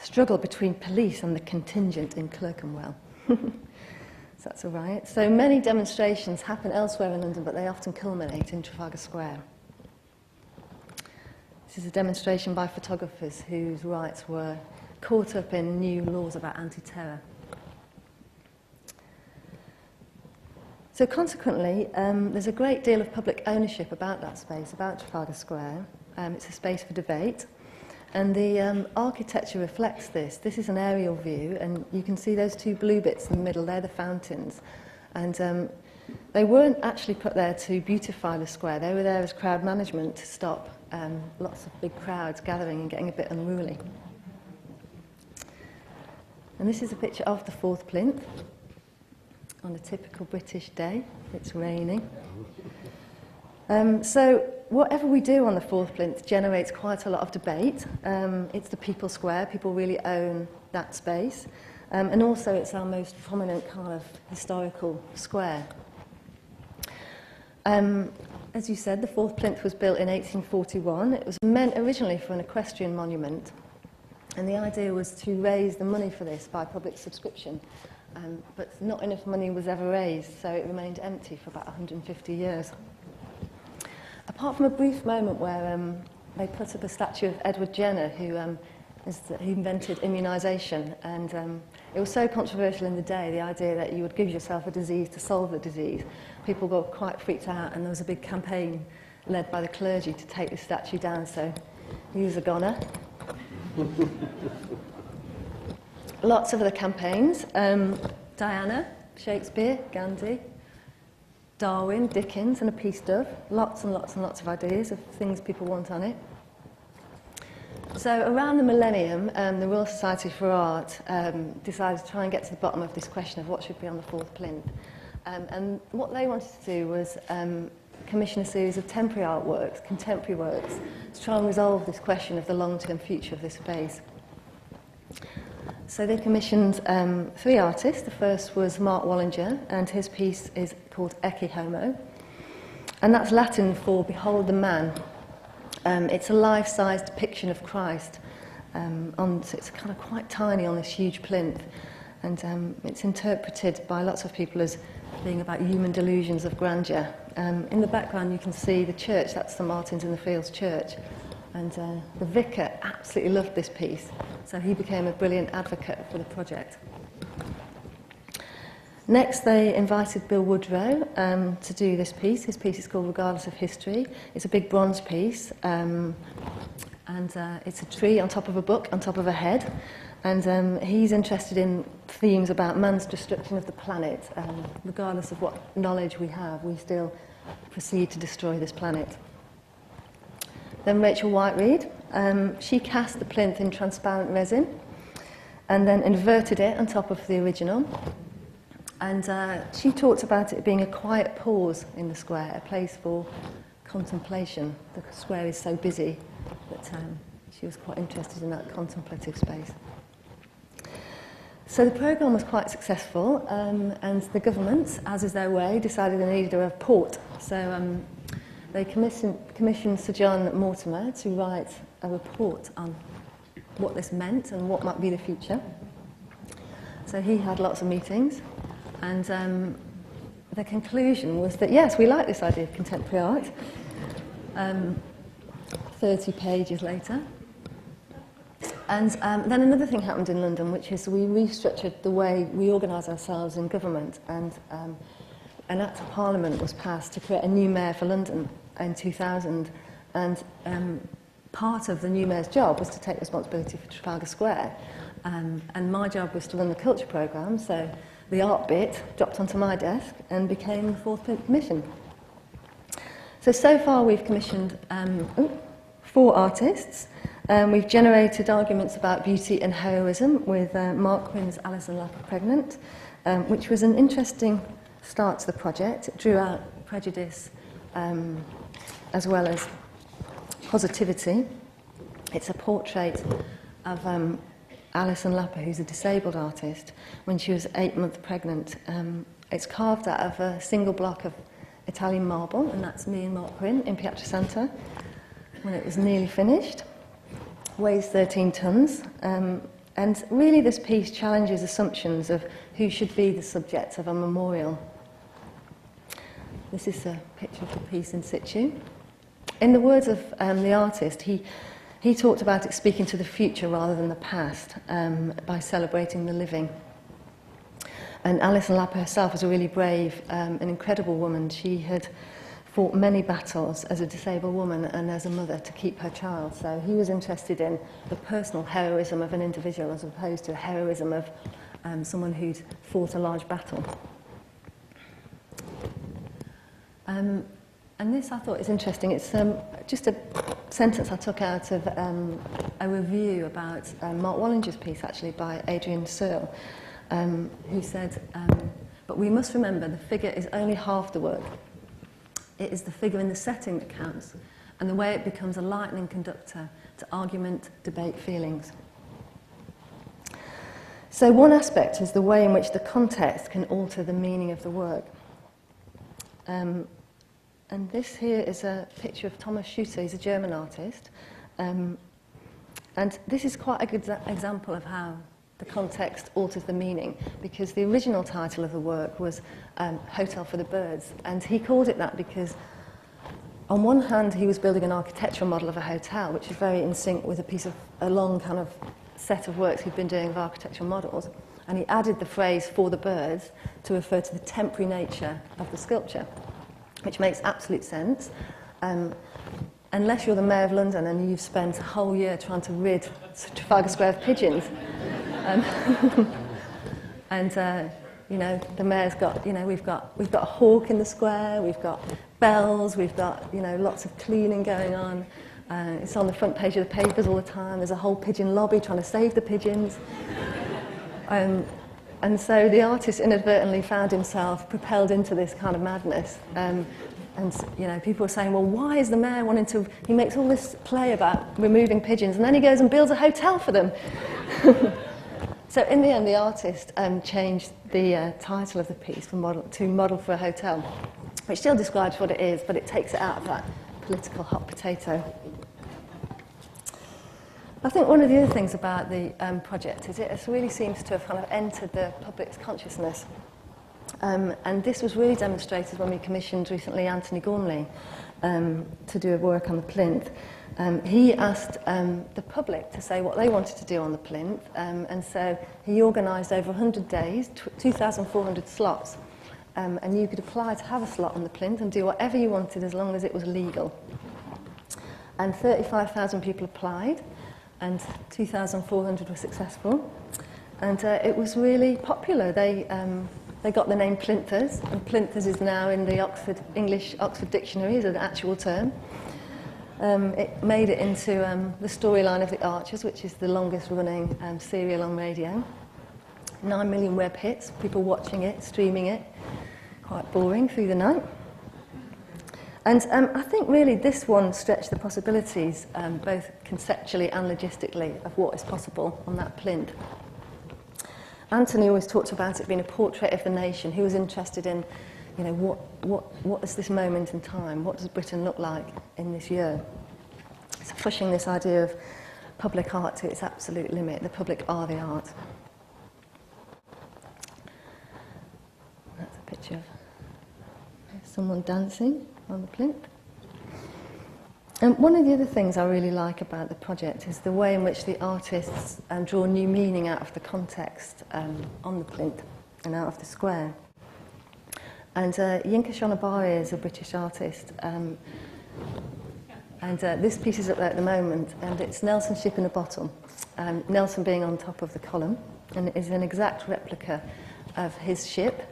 struggle between police and the contingent in Clerkenwell. So that's a riot. So many demonstrations happen elsewhere in London, but they often culminate in Trafalgar Square. This is a demonstration by photographers whose rights were caught up in new laws about anti-terror. So consequently, there's a great deal of public ownership about that space, about Trafalgar Square. It's a space for debate. And the architecture reflects this. This is an aerial view, and you can see those two blue bits in the middle, they're the fountains. And they weren't actually put there to beautify the square. They were there as crowd management to stop lots of big crowds gathering and getting a bit unruly. And this is a picture of the Fourth Plinth on a typical British day. It's raining. So whatever we do on the Fourth Plinth generates quite a lot of debate. It's the People's Square. People really own that space. And also it's our most prominent kind of historical square. As you said, the Fourth Plinth was built in 1841. It was meant originally for an equestrian monument. And the idea was to raise the money for this by public subscription. But not enough money was ever raised, so it remained empty for about 150 years. Apart from a brief moment where they put up a statue of Edward Jenner, who invented immunisation, and it was so controversial in the day, the idea that you would give yourself a disease to solve the disease. People got quite freaked out, and there was a big campaign led by the clergy to take the statue down, so he was a goner. Lots of other campaigns. Diana, Shakespeare, Gandhi, Darwin, Dickens, and a peace dove. Lots and lots and lots of ideas of things people want on it. So around the millennium, the Royal Society for Art decided to try and get to the bottom of this question of what should be on the Fourth Plinth. And what they wanted to do was commission a series of temporary artworks, contemporary works, to try and resolve this question of the long-term future of this space. So they commissioned 3 artists. The first was Mark Wallinger, and his piece is called Ecce Homo. And that's Latin for Behold the Man. It's a life-size depiction of Christ. It's kind of quite tiny on this huge plinth. And it's interpreted by lots of people as being about human delusions of grandeur. In the background you can see the church, that's the Martins in the Fields Church. And the vicar absolutely loved this piece, so he became a brilliant advocate for the project. Next, they invited Bill Woodrow to do this piece. His piece is called Regardless of History. It's a big bronze piece, and it's a tree on top of a book, on top of a head. And he's interested in themes about man's destruction of the planet. Regardless of what knowledge we have, we still proceed to destroy this planet. Then Rachel Whiteread, she cast the plinth in transparent resin and then inverted it on top of the original. And she talked about it being a quiet pause in the square, a place for contemplation. The square is so busy that she was quite interested in that contemplative space. So the programme was quite successful, and the government, as is their way, decided they needed a report. So they commissioned Sir John Mortimer to write a report on what this meant and what might be the future. So he had lots of meetings, and the conclusion was that, yes, we like this idea of contemporary art. 30 pages later. And then another thing happened in London, which is we restructured the way we organise ourselves in government, and an Act of Parliament was passed to create a new mayor for London in 2000, and part of the new mayor's job was to take responsibility for Trafalgar Square, and my job was to run the culture programme, so the art bit dropped onto my desk and became the Fourth Plinth Commission. So far we've commissioned 4 artists. We've generated arguments about beauty and heroism with Mark Quinn's Alison Lapa Pregnant, which was an interesting start to the project. It drew out prejudice as well as Positivity. It's a portrait of Alison Lapper, who's a disabled artist, when she was 8 months pregnant. It's carved out of a single block of Italian marble, and that's me and Mark Gwynn in Piacenza when it was nearly finished. Weighs 13 tons. And really this piece challenges assumptions of who should be the subject of a memorial. This is a picture of the piece in situ. In the words of the artist, he talked about it speaking to the future rather than the past by celebrating the living. And Alison Lapper herself was a really brave, an incredible woman. She had fought many battles as a disabled woman and as a mother to keep her child. So he was interested in the personal heroism of an individual as opposed to the heroism of someone who'd fought a large battle. And this I thought is interesting. It's just a sentence I took out of a review about Mark Wallinger's piece, actually, by Adrian Searle, who said, but we must remember the figure is only half the work. It is the figure in the setting that counts, and the way it becomes a lightning conductor to argument, debate, feelings. So one aspect is the way in which the context can alter the meaning of the work. And this here is a picture of Thomas Luebke. He's a German artist. And this is quite a good example of how the context alters the meaning, because the original title of the work was Hotel for the Birds, and he called it that because on one hand he was building an architectural model of a hotel, which is very in sync with a long kind of set of works he'd been doing of architectural models, and he added the phrase for the birds to refer to the temporary nature of the sculpture, which makes absolute sense. Unless you're the Mayor of London and you've spent a whole year trying to rid Trafalgar Square of pigeons. You know, the Mayor's got, you know, we've got a hawk in the square, we've got bells, we've got, you know, lots of cleaning going on. It's on the front page of the papers all the time. There's a whole pigeon lobby trying to save the pigeons. And so the artist inadvertently found himself propelled into this kind of madness. And, you know, people were saying, well, why is the Mayor wanting to... He makes all this play about removing pigeons, and then he goes and builds a hotel for them. So in the end, the artist changed the title of the piece from Model for a Hotel, which still describes what it is, but it takes it out of that political hot potato. I think one of the other things about the project is it really seems to have kind of entered the public's consciousness. And this was really demonstrated when we commissioned recently Anthony Gormley to do a work on the plinth. He asked the public to say what they wanted to do on the plinth, and so he organised over 100 days, 2,400 slots, and you could apply to have a slot on the plinth and do whatever you wanted as long as it was legal. And 35,000 people applied, and 2,400 were successful, and it was really popular. They got the name plinthers, and plinthers is now in the English Oxford Dictionary as an actual term. It made it into the storyline of The Archers, which is the longest running serial on radio. 9 million web hits, people watching it, streaming it, quite boring through the night. And I think really this one stretched the possibilities, both conceptually and logistically, of what is possible on that plinth. Anthony always talked about it being a portrait of the nation. He was interested in, you know, what is this moment in time? What does Britain look like in this year? So pushing this idea of public art to its absolute limit. The public are the art. That's a picture of someone dancing on the plinth. And one of the other things I really like about the project is the way in which the artists draw new meaning out of the context on the plinth and out of the square. And Yinka Shonabari is a British artist, and this piece is up there at the moment, and it's Nelson's ship in a bottle, Nelson being on top of the column, and it is an exact replica of his ship,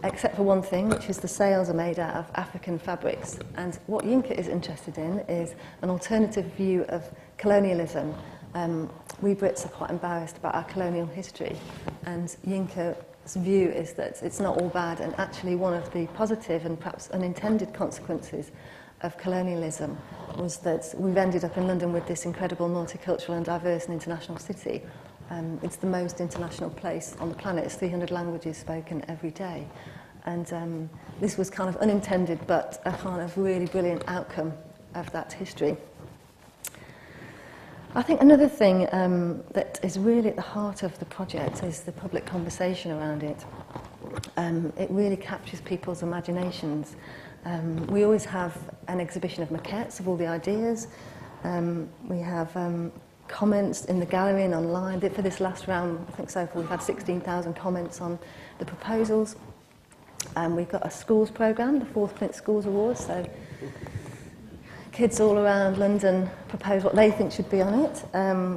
except for one thing, which is the sails are made out of African fabrics. And what Yinka is interested in is an alternative view of colonialism. We Brits are quite embarrassed about our colonial history, and Yinka's view is that it's not all bad, and actually one of the positive and perhaps unintended consequences of colonialism was that we've ended up in London with this incredible multicultural and diverse and international city. It's the most international place on the planet. It's 300 languages spoken every day. And this was kind of unintended, but a kind of really brilliant outcome of that history. I think another thing that is really at the heart of the project is the public conversation around it. It really captures people's imaginations. We always have an exhibition of maquettes of all the ideas. We have comments in the gallery and online. For this last round, I think so far we've had 16,000 comments on the proposals. We've got a schools programme, the Fourth Plinth Schools Awards, so kids all around London propose what they think should be on it.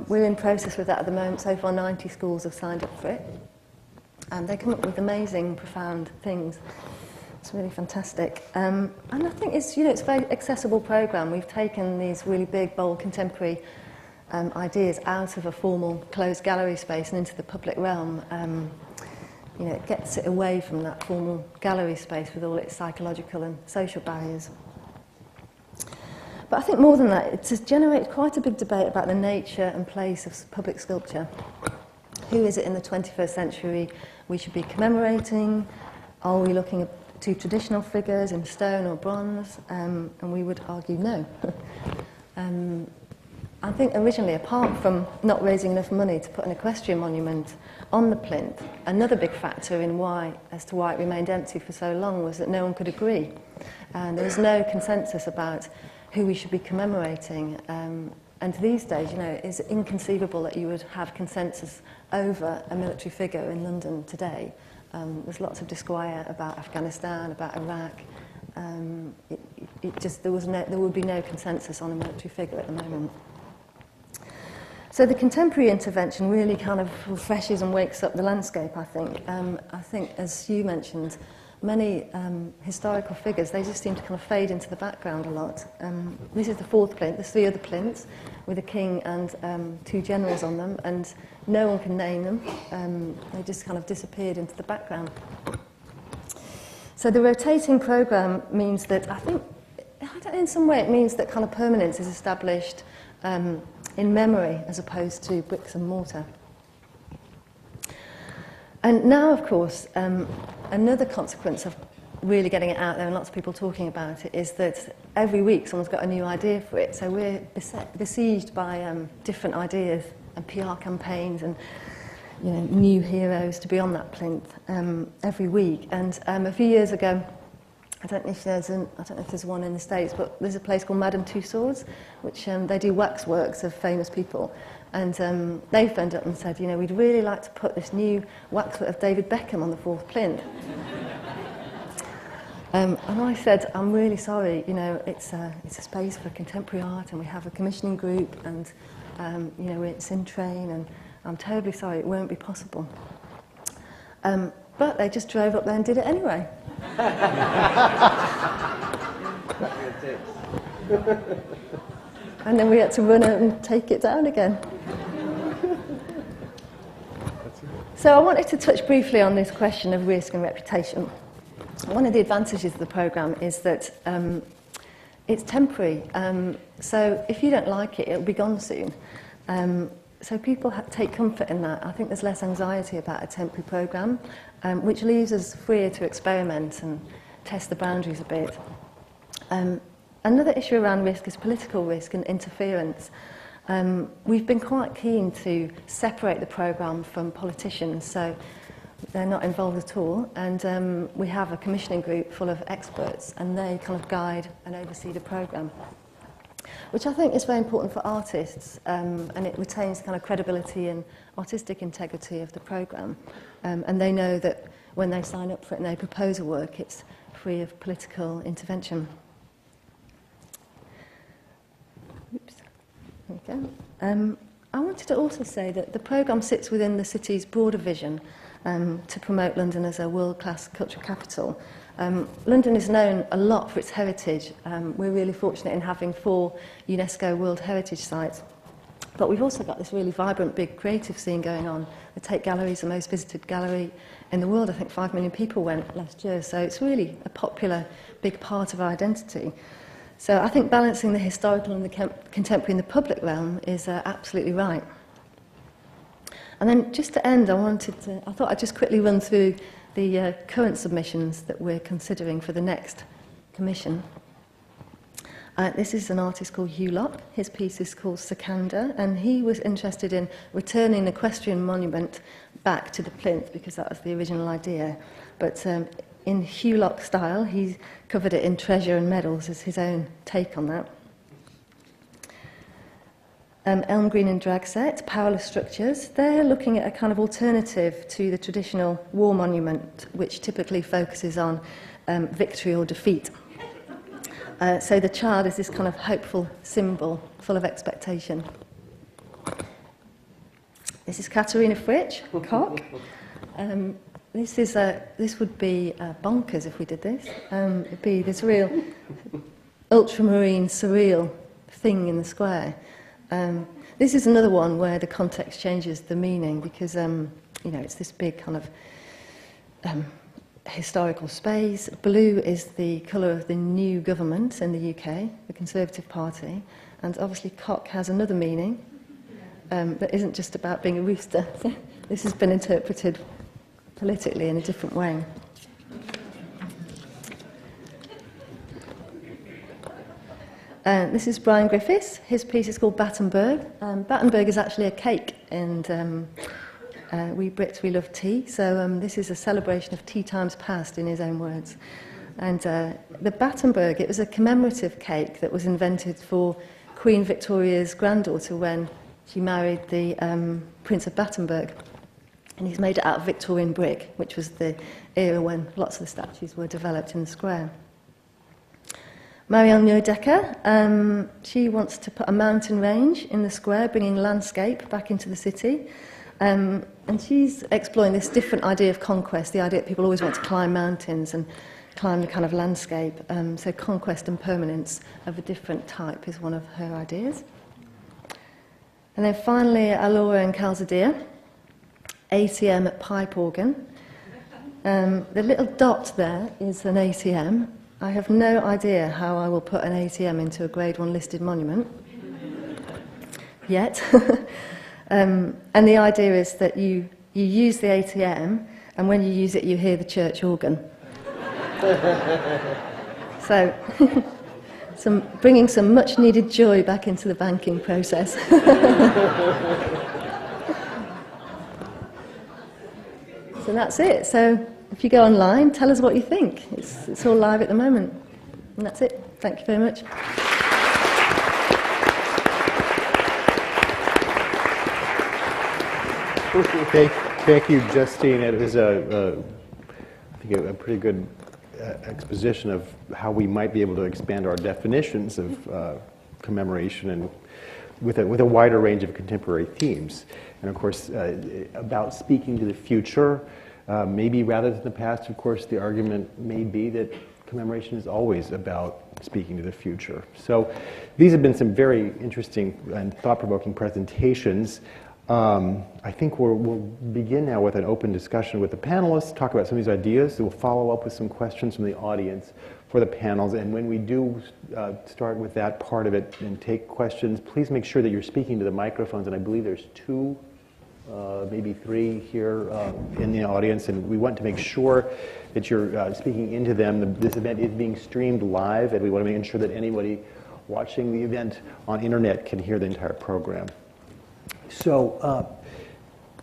We're in process with that at the moment. So far 90 schools have signed up for it. And they come up with amazing, profound things. It's really fantastic. And I think it's a very accessible programme. We've taken these really big, bold, contemporary ideas out of a formal closed gallery space and into the public realm. It gets it away from that formal gallery space with all its psychological and social barriers. But I think more than that, it has generated quite a big debate about the nature and place of public sculpture. Who is it in the 21st century we should be commemorating? Are we looking to traditional figures in stone or bronze? And we would argue no. I think originally, apart from not raising enough money to put an equestrian monument on the plinth, another big factor as to why it remained empty for so long was that no one could agree. And there was no consensus about who we should be commemorating. And these days, it's inconceivable that you would have consensus over a military figure in London today. There's lots of disquiet about Afghanistan, about Iraq. There would be no consensus on a military figure at the moment. So the contemporary intervention really kind of refreshes and wakes up the landscape, I think. I think, as you mentioned, many historical figures, they just seem to kind of fade into the background a lot. This is the Fourth Plinth. There's 3 other plinths with a king and 2 generals on them, and no one can name them. They just kind of disappeared into the background. So the rotating programme means that, in some way it means that kind of permanence is established in memory as opposed to bricks and mortar. And now, of course, another consequence of really getting it out there and lots of people talking about it is that every week someone's got a new idea for it. So we're besieged by different ideas and PR campaigns and new heroes to be on that plinth every week. And a few years ago, I don't know if there's one in the States, but there's a place called Madame Tussauds, which they do waxworks of famous people. And they phoned up and said, we'd really like to put this new waxwork of David Beckham on the Fourth Plinth. And I said, I'm really sorry, it's a space for contemporary art and we have a commissioning group and, it's in train and I'm terribly sorry, it won't be possible. But they just drove up there and did it anyway. And then we had to run out and take it down again. So I wanted to touch briefly on this question of risk and reputation. One of the advantages of the programme is that it's temporary. So if you don't like it, it'll be gone soon. So people take comfort in that. I think there's less anxiety about a temporary programme, which leaves us freer to experiment and test the boundaries a bit. Another issue around risk is political risk and interference. We've been quite keen to separate the programme from politicians, so they're not involved at all. And we have a commissioning group full of experts, and they kind of guide and oversee the programme, which I think is very important for artists, and it retains the kind of credibility and artistic integrity of the programme. And they know that when they sign up for it and they propose a work, it's free of political intervention. Oops. There we go. I wanted to also say that the programme sits within the city's broader vision to promote London as a world-class cultural capital. London is known a lot for its heritage. We're really fortunate in having 4 UNESCO World Heritage Sites. But we've also got this really vibrant, big creative scene going on. The Tate Gallery is the most visited gallery in the world. I think 5 million people went last year. So it's really a popular, big part of our identity. So I think balancing the historical and the contemporary in the public realm is absolutely right. And then just to end, I thought I'd just quickly run through the current submissions that we're considering for the next commission. This is an artist called Hugh Locke. His piece is called Secanda, and he was interested in returning the equestrian monument back to the plinth because that was the original idea. But in Hugh Locke style, he covered it in treasure and medals as his own take on that. Elm Green and Dragset, Powerless Structures, they're looking at a kind of alternative to the traditional war monument, which typically focuses on victory or defeat. So the child is this kind of hopeful symbol, full of expectation. This is Katharina Fritsch, Cock. This would be bonkers if we did this. It'd be this real ultramarine, surreal thing in the square. This is another one where the context changes the meaning because, it's this big kind of historical space. Blue is the colour of the new government in the UK, the Conservative Party, and obviously cock has another meaning that isn't just about being a rooster. This has been interpreted politically in a different way. This is Brian Griffiths. His piece is called Battenberg. Battenberg is actually a cake, and we Brits, we love tea, so this is a celebration of tea times past, in his own words. And the Battenberg, it was a commemorative cake that was invented for Queen Victoria's granddaughter when she married the Prince of Battenberg. And he's made it out of Victorian brick, which was the era when lots of the statues were developed in the square. Mariano Decker, she wants to put a mountain range in the square, bringing landscape back into the city. And she's exploring this different idea of conquest, the idea that people always want to climb mountains and climb the kind of landscape. So conquest and permanence of a different type is one of her ideas. And then finally, Alora and Calzadilla, ATM at pipe organ. The little dot there is an ATM. I have no idea how I will put an ATM into a Grade 1 listed monument yet. And the idea is that you use the ATM, and when you use it, you hear the church organ. So, bringing some much-needed joy back into the banking process. So that's it. So if you go online, tell us what you think. It's all live at the moment. And that's it. Thank you very much. Thank you, Justine. It was I think a pretty good exposition of how we might be able to expand our definitions of commemoration and with a wider range of contemporary themes. And of course, about speaking to the future, maybe rather than the past, of course, the argument may be that commemoration is always about speaking to the future. So these have been some very interesting and thought-provoking presentations. I think we'll begin now with an open discussion with the panelists, talk about some of these ideas. We'll follow up with some questions from the audience for the panels. And when we do start with that part of it and take questions, please make sure that you're speaking to the microphones. And I believe there's 2, maybe 3 here in the audience. And we want to make sure that you're speaking into them. This event is being streamed live, and we want to make sure that anybody watching the event on internet can hear the entire program. So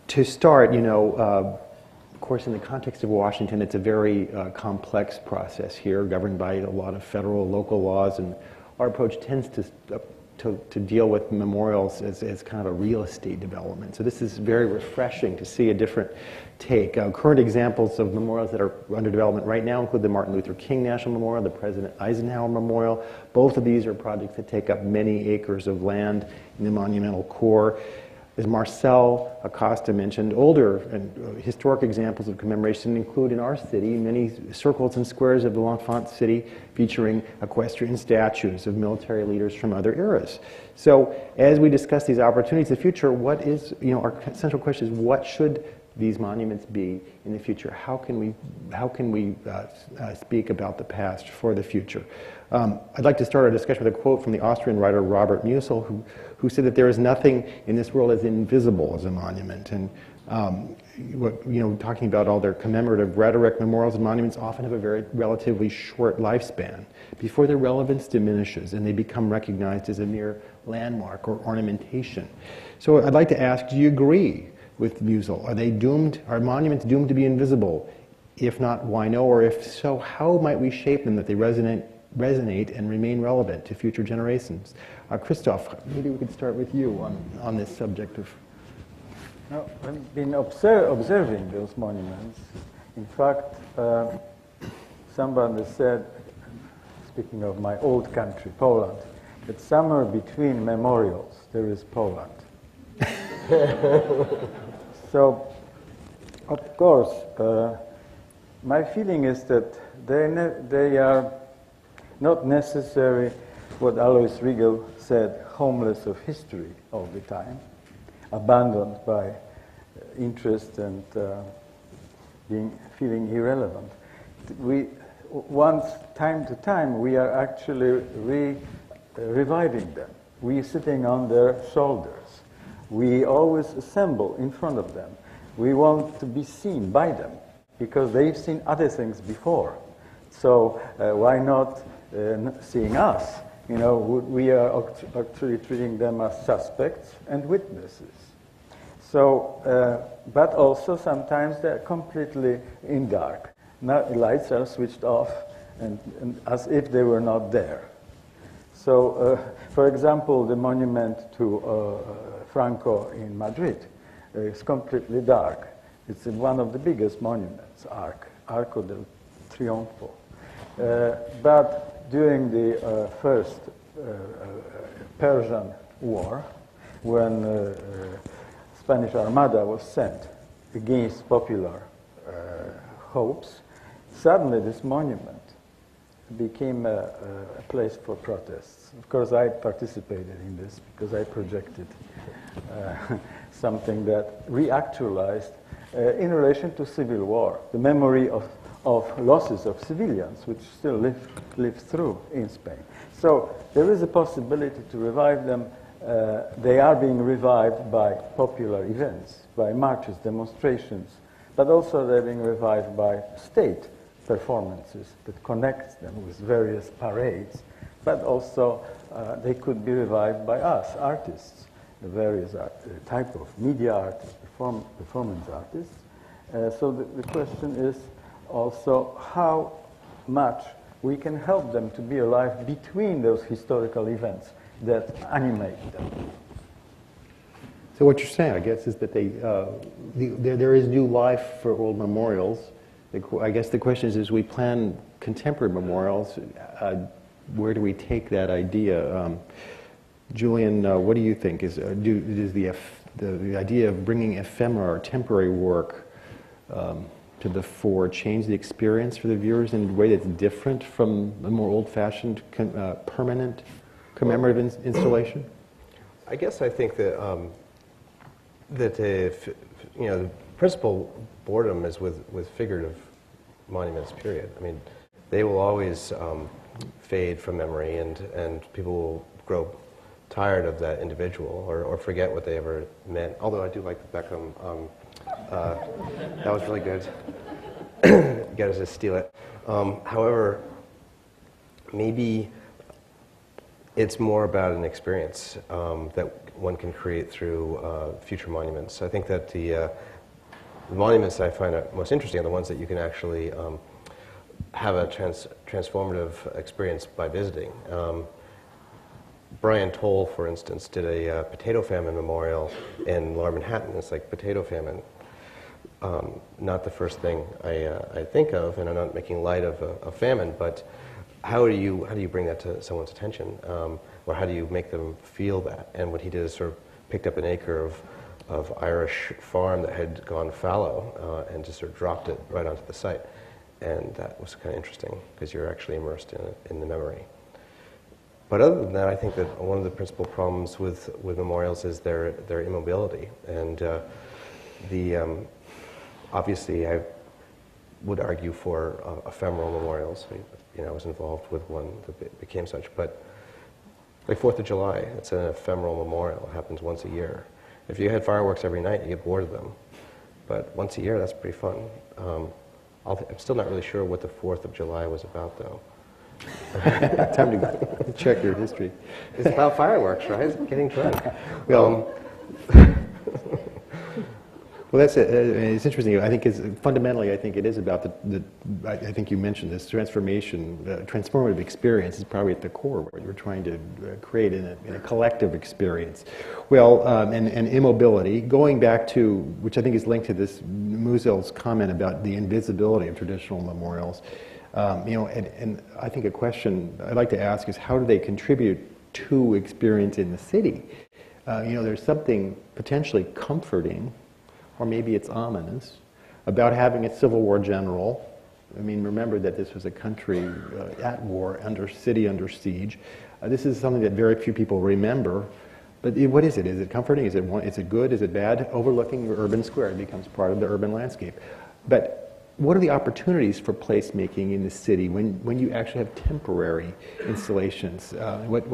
to start, of course, in the context of Washington, it's a very complex process here, governed by a lot of federal and local laws, and our approach tends to deal with memorials as kind of a real estate development. So this is very refreshing to see a different take. Current examples of memorials that are under development right now include the Martin Luther King National Memorial, the President Eisenhower Memorial. Both of these are projects that take up many acres of land in the monumental core. As Marcel Acosta mentioned, older and historic examples of commemoration include in our city many circles and squares of the L'Enfant City featuring equestrian statues of military leaders from other eras. So as we discuss these opportunities in the future, what is, our central question is, what should these monuments be in the future? How can we speak about the past for the future? I'd like to start our discussion with a quote from the Austrian writer Robert Musil, who said that there is nothing in this world as invisible as a monument. And talking about all their commemorative rhetoric, memorials and monuments often have a very relatively short lifespan before their relevance diminishes and they become recognized as a mere landmark or ornamentation. So I'd like to ask, do you agree with Musil? Are monuments doomed to be invisible? If not, why no? Or if so, how might we shape them that they resonate and remain relevant to future generations? Krzysztof, maybe we could start with you on this subject of... No, I've been observing those monuments. In fact, somebody said, speaking of my old country, Poland, that somewhere between memorials there is Poland. So, of course, my feeling is that they are not necessarily what Alois Riegel said, homeless of history all the time, abandoned by interest and feeling irrelevant. Time to time, we are actually reviving them. We are sitting on their shoulders. We always assemble in front of them. We want to be seen by them because they've seen other things before. So why not seeing us? We are actually treating them as suspects and witnesses. So, but also sometimes they're completely in dark. Now lights are switched off and as if they were not there. So, for example, the monument to Franco in Madrid is completely dark. It's one of the biggest monuments, Arco del Triunfo. But during the first Persian War, when Spanish Armada was sent against popular hopes, suddenly this monument became a place for protests. Of course, I participated in this because I projected something that reactualized in relation to civil war, the memory of losses of civilians, which still live through in Spain. So there is a possibility to revive them. They are being revived by popular events, by marches, demonstrations, but also they're being revived by state performances that connects them with various parades, but also they could be revived by us, artists, the various type of media artists, performance artists. So the question is also how much we can help them to be alive between those historical events that animate them. So what you're saying, I guess, is that there is new life for old memorials. I guess the question is, as we plan contemporary memorials, where do we take that idea? Julian, what do you think? Is the idea of bringing ephemera or temporary work to the fore change the experience for the viewers in a way that's different from a more old-fashioned permanent commemorative installation? I guess I think that the principal boredom is with figurative monuments, period. I mean, they will always fade from memory, and people will grow tired of that individual or forget what they ever meant. Although I do like the Beckham. That was really good. Get us to steal it. However, maybe it's more about an experience that one can create through future monuments. I think that the monuments I find most interesting are the ones that you can actually have a transformative experience by visiting. Brian Toll, for instance, did a potato famine memorial in Lower Manhattan. It's like potato famine. Not the first thing I think of, and I'm not making light of a famine, but how do you bring that to someone's attention, or how do you make them feel that? And what he did is sort of picked up an acre of Irish farm that had gone fallow and just sort of dropped it right onto the site, and that was kind of interesting because you're actually immersed in the memory. But other than that, I think that one of the principal problems with memorials is their immobility, and Obviously, I would argue for ephemeral memorials. I was involved with one that became such. But like 4th of July, it's an ephemeral memorial. It happens once a year. If you had fireworks every night, you get bored of them. But once a year, that's pretty fun. I'm still not really sure what the 4th of July was about, though. Time to check your history. It's about fireworks, right? It's getting drunk. Well, that's it. It's interesting. I think fundamentally, I think it is about I think you mentioned this transformation, transformative experience is probably at the core what you're trying to create in a collective experience. Well, and immobility, going back to, which I think is linked to this Musil's comment about the invisibility of traditional memorials. And I think a question I'd like to ask is how do they contribute to experience in the city? There's something potentially comforting, or maybe it's ominous, about having a Civil War general. I mean, remember that this was a country at war, city under siege. This is something that very few people remember. But what is it? Is it comforting? Is it good? Is it bad? Overlooking your urban square, it becomes part of the urban landscape. But what are the opportunities for placemaking in the city when you actually have temporary installations? What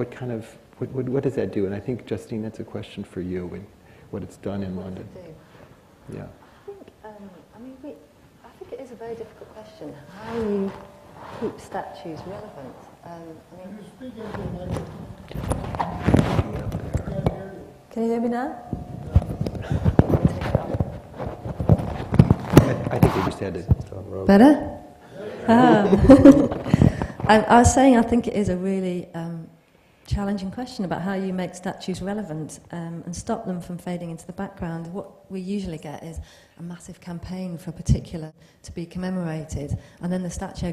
does that do? And I think, Justine, that's a question for you and what it's done in London. Yeah. I think it is a very difficult question. How do you keep statues relevant? Can you hear me now? I think they just had to. Better? I was saying I think it is a really challenging question about how you make statues relevant and stop them from fading into the background. What we usually get is a massive campaign for a particular to be commemorated, and then the statue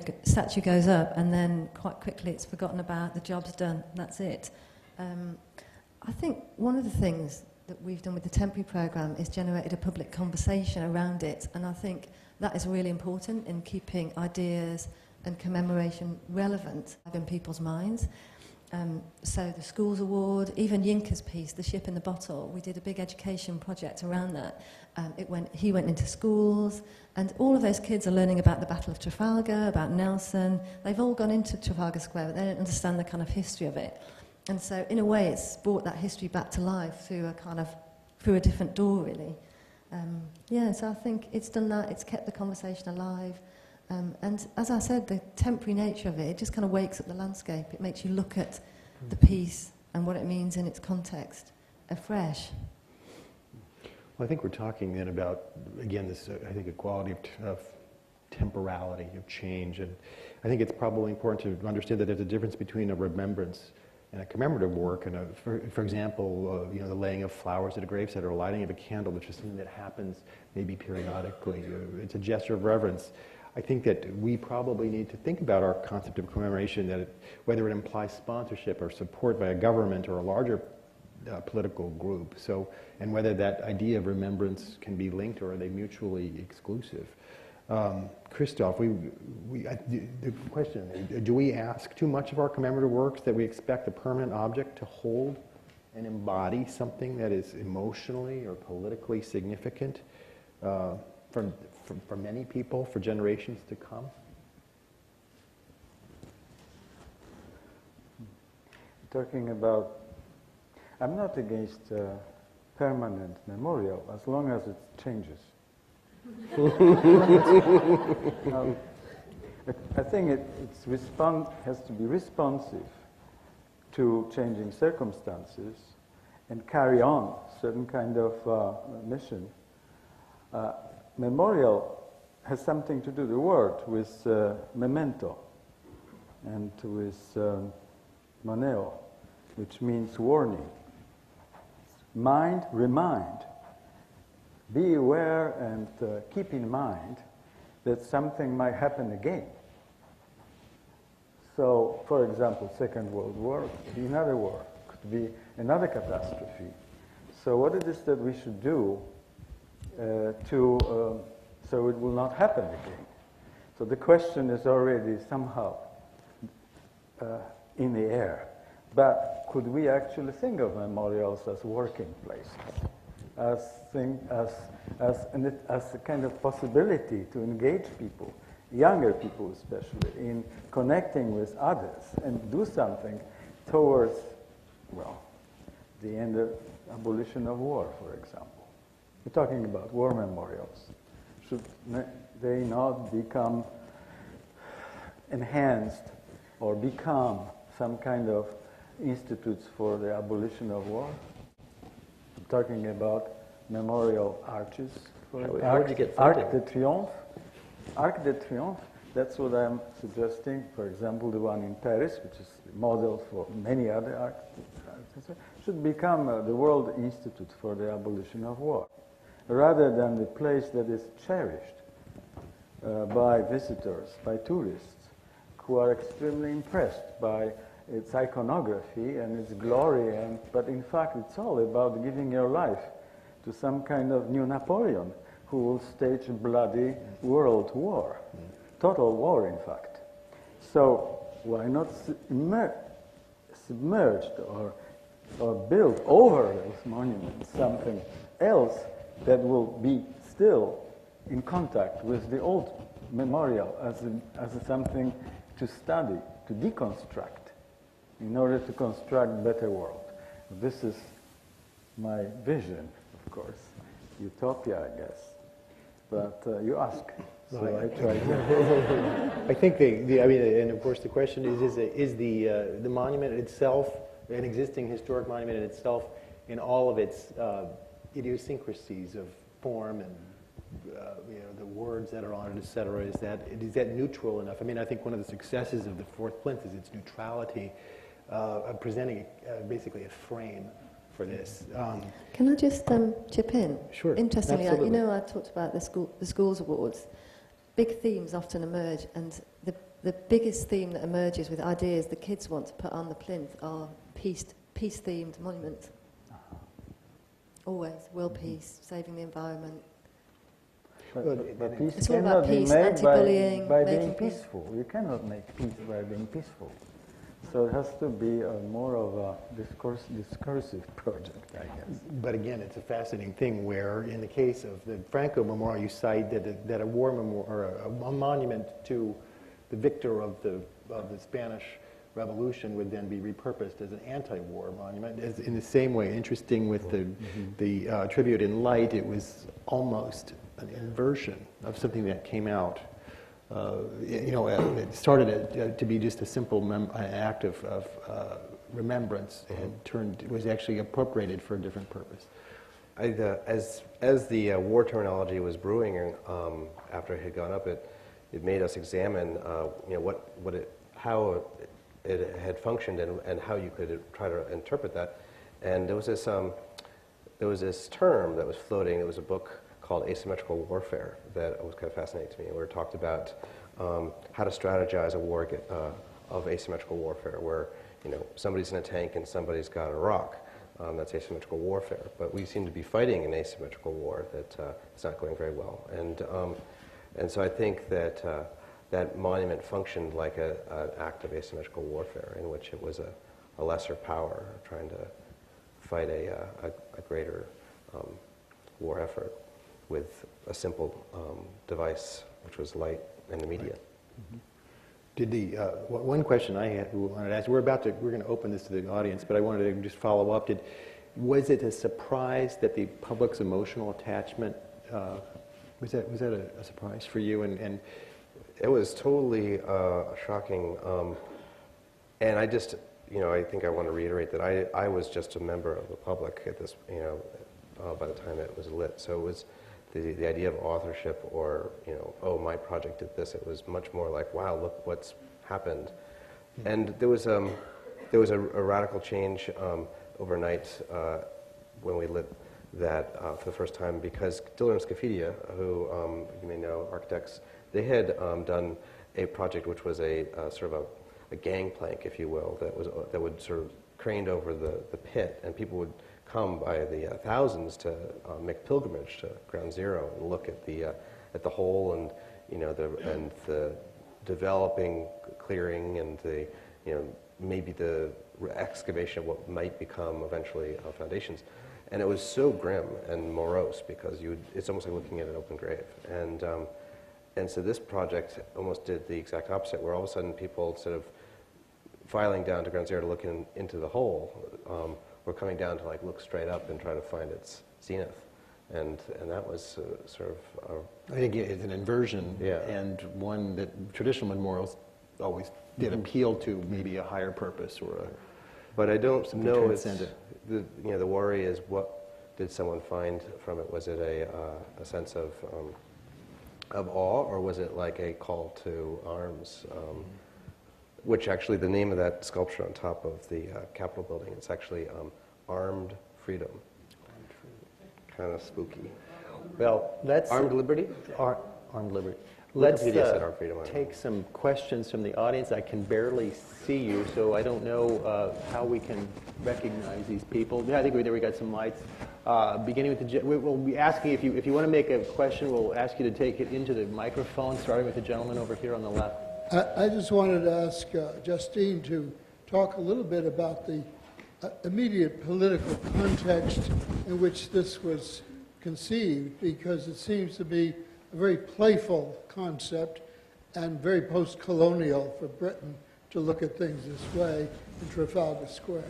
goes up, and then quite quickly it's forgotten about, the job's done, that's it. I think one of the things that we've done with the temporary programme is generated a public conversation around it, and I think that is really important in keeping ideas and commemoration relevant in people's minds. So the Schools Award, even Yinka's piece, The Ship in the Bottle, we did a big education project around that. He went into schools, and all of those kids are learning about the Battle of Trafalgar, about Nelson. They've all gone into Trafalgar Square, but they don't understand the kind of history of it. And so, in a way, it's brought that history back to life through a different door, really. So I think it's done that. It's kept the conversation alive. And as I said, the temporary nature of it just kind of wakes up the landscape. It makes you look at the piece and what it means in its context afresh. Well, I think we're talking then about, again, this, I think, equality of temporality, of change. And I think it's probably important to understand that there's a difference between a remembrance and a commemorative work. And for example, the laying of flowers at a gravesite or a lighting of a candle, which is something that happens maybe periodically. It's a gesture of reverence. I think that we probably need to think about our concept of commemoration, whether it implies sponsorship or support by a government or a larger political group. And whether that idea of remembrance can be linked, or are they mutually exclusive? Krzysztof, the question, do we ask too much of our commemorative works that we expect a permanent object to hold and embody something that is emotionally or politically significant for many people, for generations to come? Talking about, I'm not against permanent memorial as long as it changes. I think it has to be responsive to changing circumstances and carry on certain kind of mission. Memorial has something to do, the word, with memento and with moneo, which means warning. Mind, remind. Be aware and keep in mind that something might happen again. So, for example, Second World War could be another war, could be another catastrophe. So what it is that we should do so it will not happen again? So the question is already somehow in the air. But could we actually think of memorials as working places? as a kind of possibility to engage people, younger people especially, in connecting with others and do something towards, well, the end of abolition of war, for example. We're talking about war memorials. Should they not become enhanced or become some kind of institutes for the abolition of war? I'm talking about memorial arches. How would you get funding? Arc de Triomphe. Arc de Triomphe, that's what I'm suggesting. For example, the one in Paris, which is the model for many other arcs, should become the World Institute for the Abolition of War, rather than the place that is cherished by visitors, by tourists, who are extremely impressed by its iconography and its glory, but in fact it's all about giving your life to some kind of new Napoleon who will stage a bloody world war, total war in fact. So why not submerged or build over those monuments something else that will be still in contact with the old memorial as something to study, to deconstruct, in order to construct a better world. This is my vision, of course. Utopia, I guess. But you ask, so I try to. I think and of course the question is the monument itself, an existing historic monument in itself, in all of its idiosyncrasies of form and the words that are on it, etc. Is that neutral enough? I mean, I think one of the successes of the Fourth Plinth is its neutrality, of presenting basically a frame for this. Can I just chip in? Sure. Interestingly, Absolutely. I talked about the schools awards. Big themes often emerge, and the biggest theme that emerges with ideas the kids want to put on the plinth are peace-themed monuments. Always, world peace, saving the environment. But peace It's all cannot about be peace, made anti-bullying, by making being peace. peaceful. You cannot make peace by being peaceful. So it has to be more of a discursive project, I guess. But again, it's a fascinating thing where, in the case of the Franco Memorial, you cite that a war memorial or a monument to the victor of the Spanish Revolution would then be repurposed as an anti-war monument. In the same way, interesting with the tribute in light, it was almost an inversion of something that came out. It started to be just a simple act of remembrance, and was actually appropriated for a different purpose. As the war terminology was brewing after it had gone up, it made us examine how it had functioned and how you could try to interpret that. And there was this term that was floating. It was a book called Asymmetrical Warfare that was kind of fascinating to me, where it talked about how to strategize a war of asymmetrical warfare, where somebody's in a tank and somebody's got a rock. That's asymmetrical warfare. But we seem to be fighting an asymmetrical war that is not going very well. And so I think that that monument functioned like an act of asymmetrical warfare, in which it was a lesser power trying to fight a greater war effort with a simple device, which was light and the media. Right. One question I wanted to ask, we're going to open this to the audience, but I wanted to just follow up. Was it a surprise that the public's emotional attachment, was that a surprise for you? And it was totally shocking. And I just, I think I want to reiterate that I was just a member of the public at this, by the time it was lit. So it was the idea of authorship or, oh, my project did this. It was much more like, wow, look what's happened. Mm-hmm. And there was a radical change overnight when we lit that for the first time, because Diller and Scafidia, who you may know, architects, they had done a project which was a sort of a gangplank, if you will, that would sort of craned over the pit, and people would come by the thousands to make pilgrimage to Ground Zero and look at the hole and the developing clearing and the maybe the excavation of what might become eventually foundations. And it was so grim and morose because it's almost like looking at an open grave. And so this project almost did the exact opposite, where all of a sudden people, instead of filing down to ground zero to look into the hole, were coming down to like look straight up and try to find its zenith. And that was sort of... I think it's an inversion, Yeah. and one that traditional memorials always did appeal to maybe a higher purpose or a... But I don't Something know, it's, transcendent. the worry is, what did someone find from it? Was it a sense of awe, or was it like a call to arms? Which actually, the name of that sculpture on top of the Capitol building, it's actually Armed Freedom. Kind of spooky. Well, let's... Armed Liberty? Armed Liberty. Let's Wikipedia said Armed Freedom. take some questions from the audience. I can barely see you, so I don't know how we can recognize these people. Yeah, I think we got some lights. Beginning with the... We'll be asking, if you want to make a question, we'll ask you to take it into the microphone, starting with the gentleman over here on the left. I just wanted to ask Justine to talk a little bit about the immediate political context in which this was conceived, because it seems to be a very playful concept and very post-colonial for Britain to look at things this way in Trafalgar Square.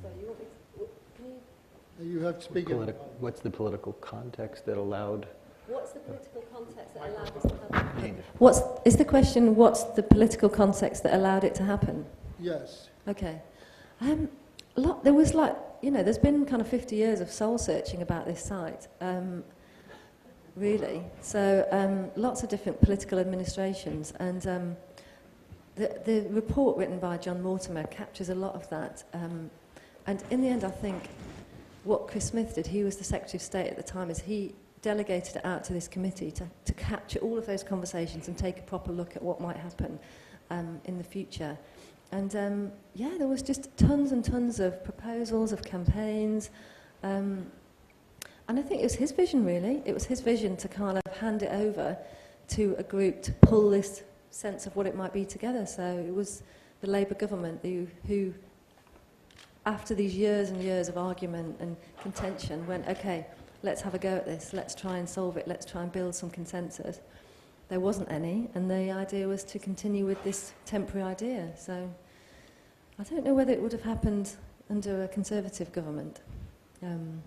So you want me to, You have to speak in... What's the political context that allowed... what's the political context that allowed this to happen? Is the question, what's the political context that allowed it to happen? Yes. Okay. There was there's been kind of 50 years of soul searching about this site, really. So lots of different political administrations, and the report written by John Mortimer captures a lot of that. And in the end, I think what Chris Smith did, he was the Secretary of State at the time, is he delegated it out to this committee to capture all of those conversations and take a proper look at what might happen in the future. And there was just tons and tons of proposals, of campaigns. And I think it was his vision, really. It was his vision to kind of hand it over to a group to pull this sense of what it might be together. So it was the Labour government who, after these years and years of argument and contention, went, okay, let's have a go at this. Let's try and solve it. Let's try and build some consensus. There wasn't any, and the idea was to continue with this temporary idea. So I don't know whether it would have happened under a Conservative government. I'm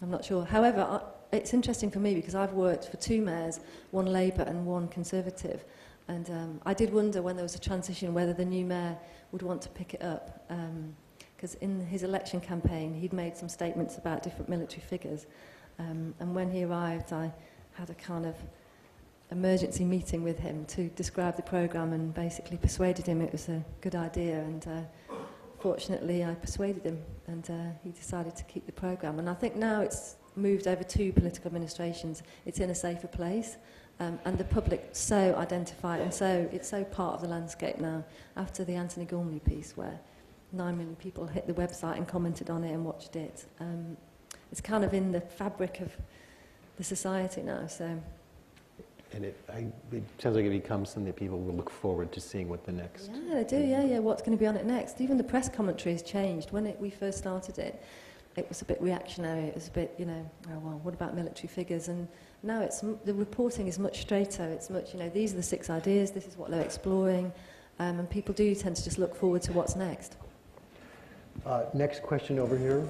not sure. However, it's interesting for me because I've worked for two mayors, one Labour and one Conservative, and I did wonder when there was a transition whether the new mayor would want to pick it up, because in his election campaign he'd made some statements about different military figures, and when he arrived I had a kind of emergency meeting with him to describe the programme and basically persuaded him it was a good idea, and fortunately I persuaded him, and he decided to keep the programme. And I think now it's moved over two political administrations, it's in a safer place, and the public so identify it, and so it's so part of the landscape now after the Anthony Gormley piece where 9 million people hit the website and commented on it and watched it. It's kind of in the fabric of the society now, so... And it sounds like it becomes something that people will look forward to seeing what the next... Yeah, they do, yeah, what's going to be on it next. Even the press commentary has changed. When we first started it, it was a bit reactionary. It was a bit, oh, well, what about military figures? And now the reporting is much straighter. It's much, these are the 6 ideas, this is what they're exploring, and people do tend to just look forward to what's next. Next question over here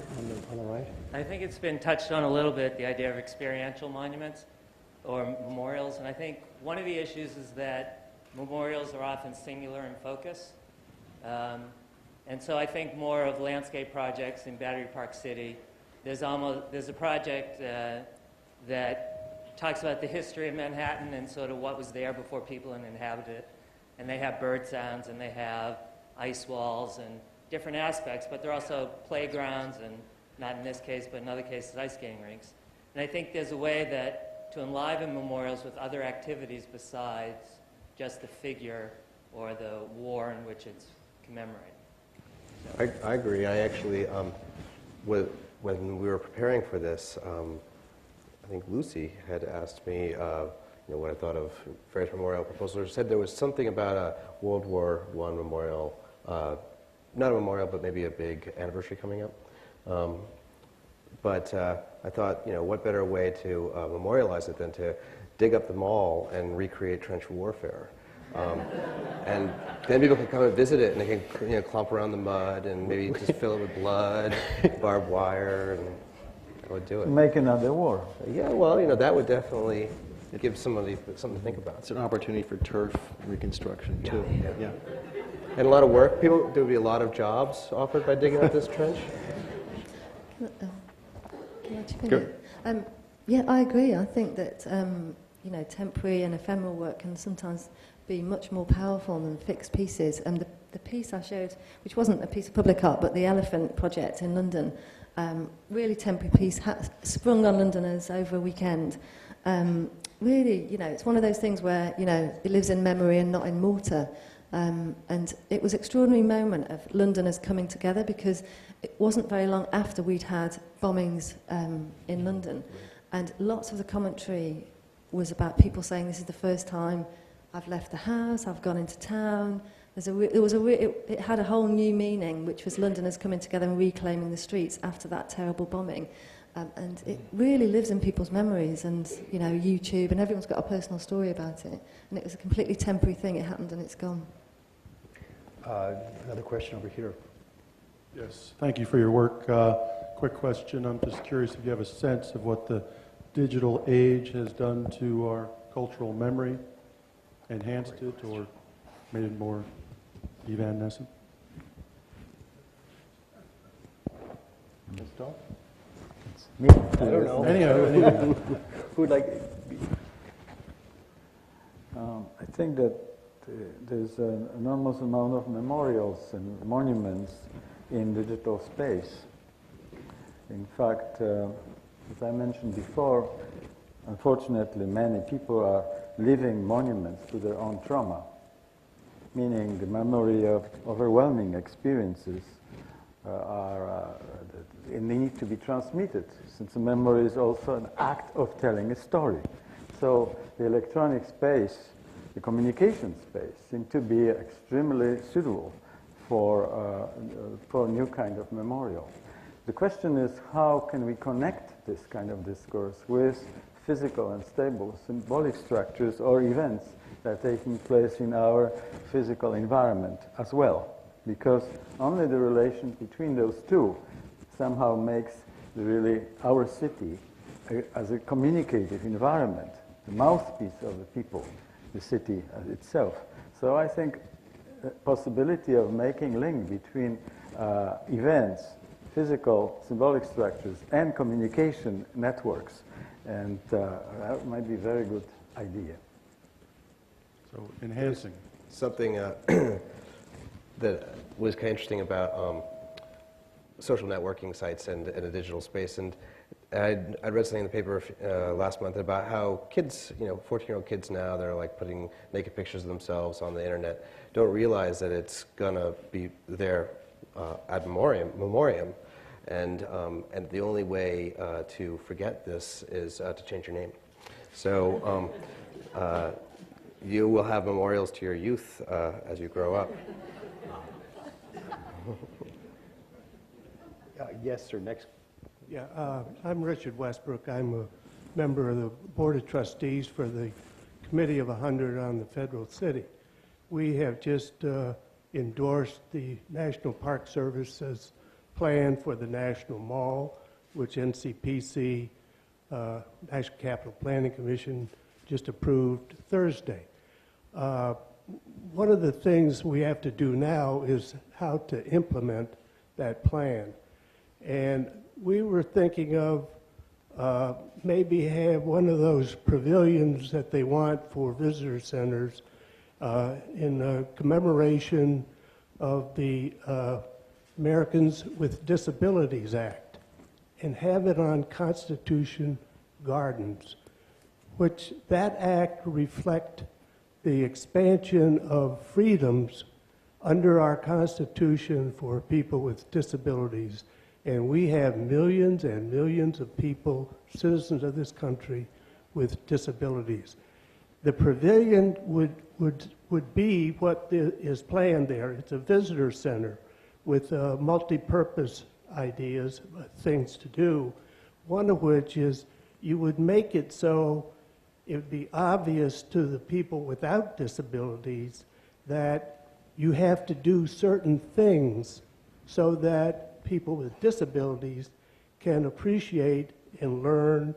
on the right. I think it's been touched on a little bit, the idea of experiential monuments or memorials, and I think one of the issues is that memorials are often singular in focus, and so I think more of landscape projects in Battery Park City. There's a project that talks about the history of Manhattan and sort of what was there before people inhabited it, and they have bird sounds and they have ice walls and different aspects, but they're also playgrounds and, not in this case, but in other cases, ice skating rinks. And I think there's a way that to enliven memorials with other activities besides just the figure or the war in which it's commemorated. So. I agree. I actually, when we were preparing for this, I think Lucy had asked me what I thought of various memorial proposals. She said there was something about a World War I memorial, not a memorial, but maybe a big anniversary coming up. But I thought, what better way to memorialize it than to dig up the mall and recreate trench warfare. And then people can come and visit it, and they can clomp around the mud and maybe just fill it with blood, barbed wire, and that would do it. Make another war. Yeah, well, that would definitely give somebody something to think about. It's an opportunity for turf reconstruction, too. Yeah. And a lot of work. There would be a lot of jobs offered by digging up this trench. Can I chip in? Yeah, I agree. I think that temporary and ephemeral work can sometimes be much more powerful than fixed pieces. And the piece I showed, which wasn't a piece of public art, but the Elephant Project in London, really temporary piece, sprung on Londoners over a weekend. Really, it's one of those things where, it lives in memory and not in mortar. And it was an extraordinary moment of Londoners coming together, because it wasn't very long after we'd had bombings in London. And lots of the commentary was about people saying, this is the first time I've left the house, I've gone into town. It had a whole new meaning, which was Londoners coming together and reclaiming the streets after that terrible bombing. And it really lives in people's memories, and YouTube, and everyone's got a personal story about it. And it was a completely temporary thing. It happened and it's gone. Another question over here. Yes, thank you for your work. Quick question. I'm just curious if you have a sense of what the digital age has done to our cultural memory, enhanced it or made it more evanescent? Me? I don't know. Anyhow. Who would like? I think that there's an enormous amount of memorials and monuments in digital space. In fact, as I mentioned before, unfortunately many people are living monuments to their own trauma, meaning the memory of overwhelming experiences they need to be transmitted, since the memory is also an act of telling a story. So the electronic space, the communication space, seem to be extremely suitable for new kind of memorial. The question is, how can we connect this kind of discourse with physical and stable symbolic structures or events that are taking place in our physical environment as well? Because only the relation between those two somehow makes our city as a communicative environment, the mouthpiece of the people, the city itself. So I think the possibility of making link between events, physical symbolic structures, and communication networks, and that might be a very good idea. So enhancing. Something that was kind of interesting about social networking sites and a digital space, and I'd read something in the paper last month about how kids, 14-year-old kids now, they're like putting naked pictures of themselves on the internet, don't realize that it's gonna be there ad memoriam, and the only way to forget this is to change your name. So you will have memorials to your youth as you grow up. Yes, sir. Next. Yeah, I'm Richard Westbrook. I'm a member of the Board of Trustees for the Committee of 100 on the Federal City. We have just endorsed the National Park Service's plan for the National Mall, which NCPC, National Capital Planning Commission, just approved Thursday. One of the things we have to do now is how to implement that plan. And we were thinking of maybe have one of those pavilions that they want for visitor centers in commemoration of the Americans with Disabilities Act, and have it on Constitution Gardens, which that act reflect the expansion of freedoms under our Constitution for people with disabilities. And we have millions and millions of people, citizens of this country, with disabilities. The pavilion would be what is planned there. It's a visitor center with multi-purpose ideas, things to do. one of which is you would make it so it would be obvious to the people without disabilities that you have to do certain things so that people with disabilities can appreciate and learn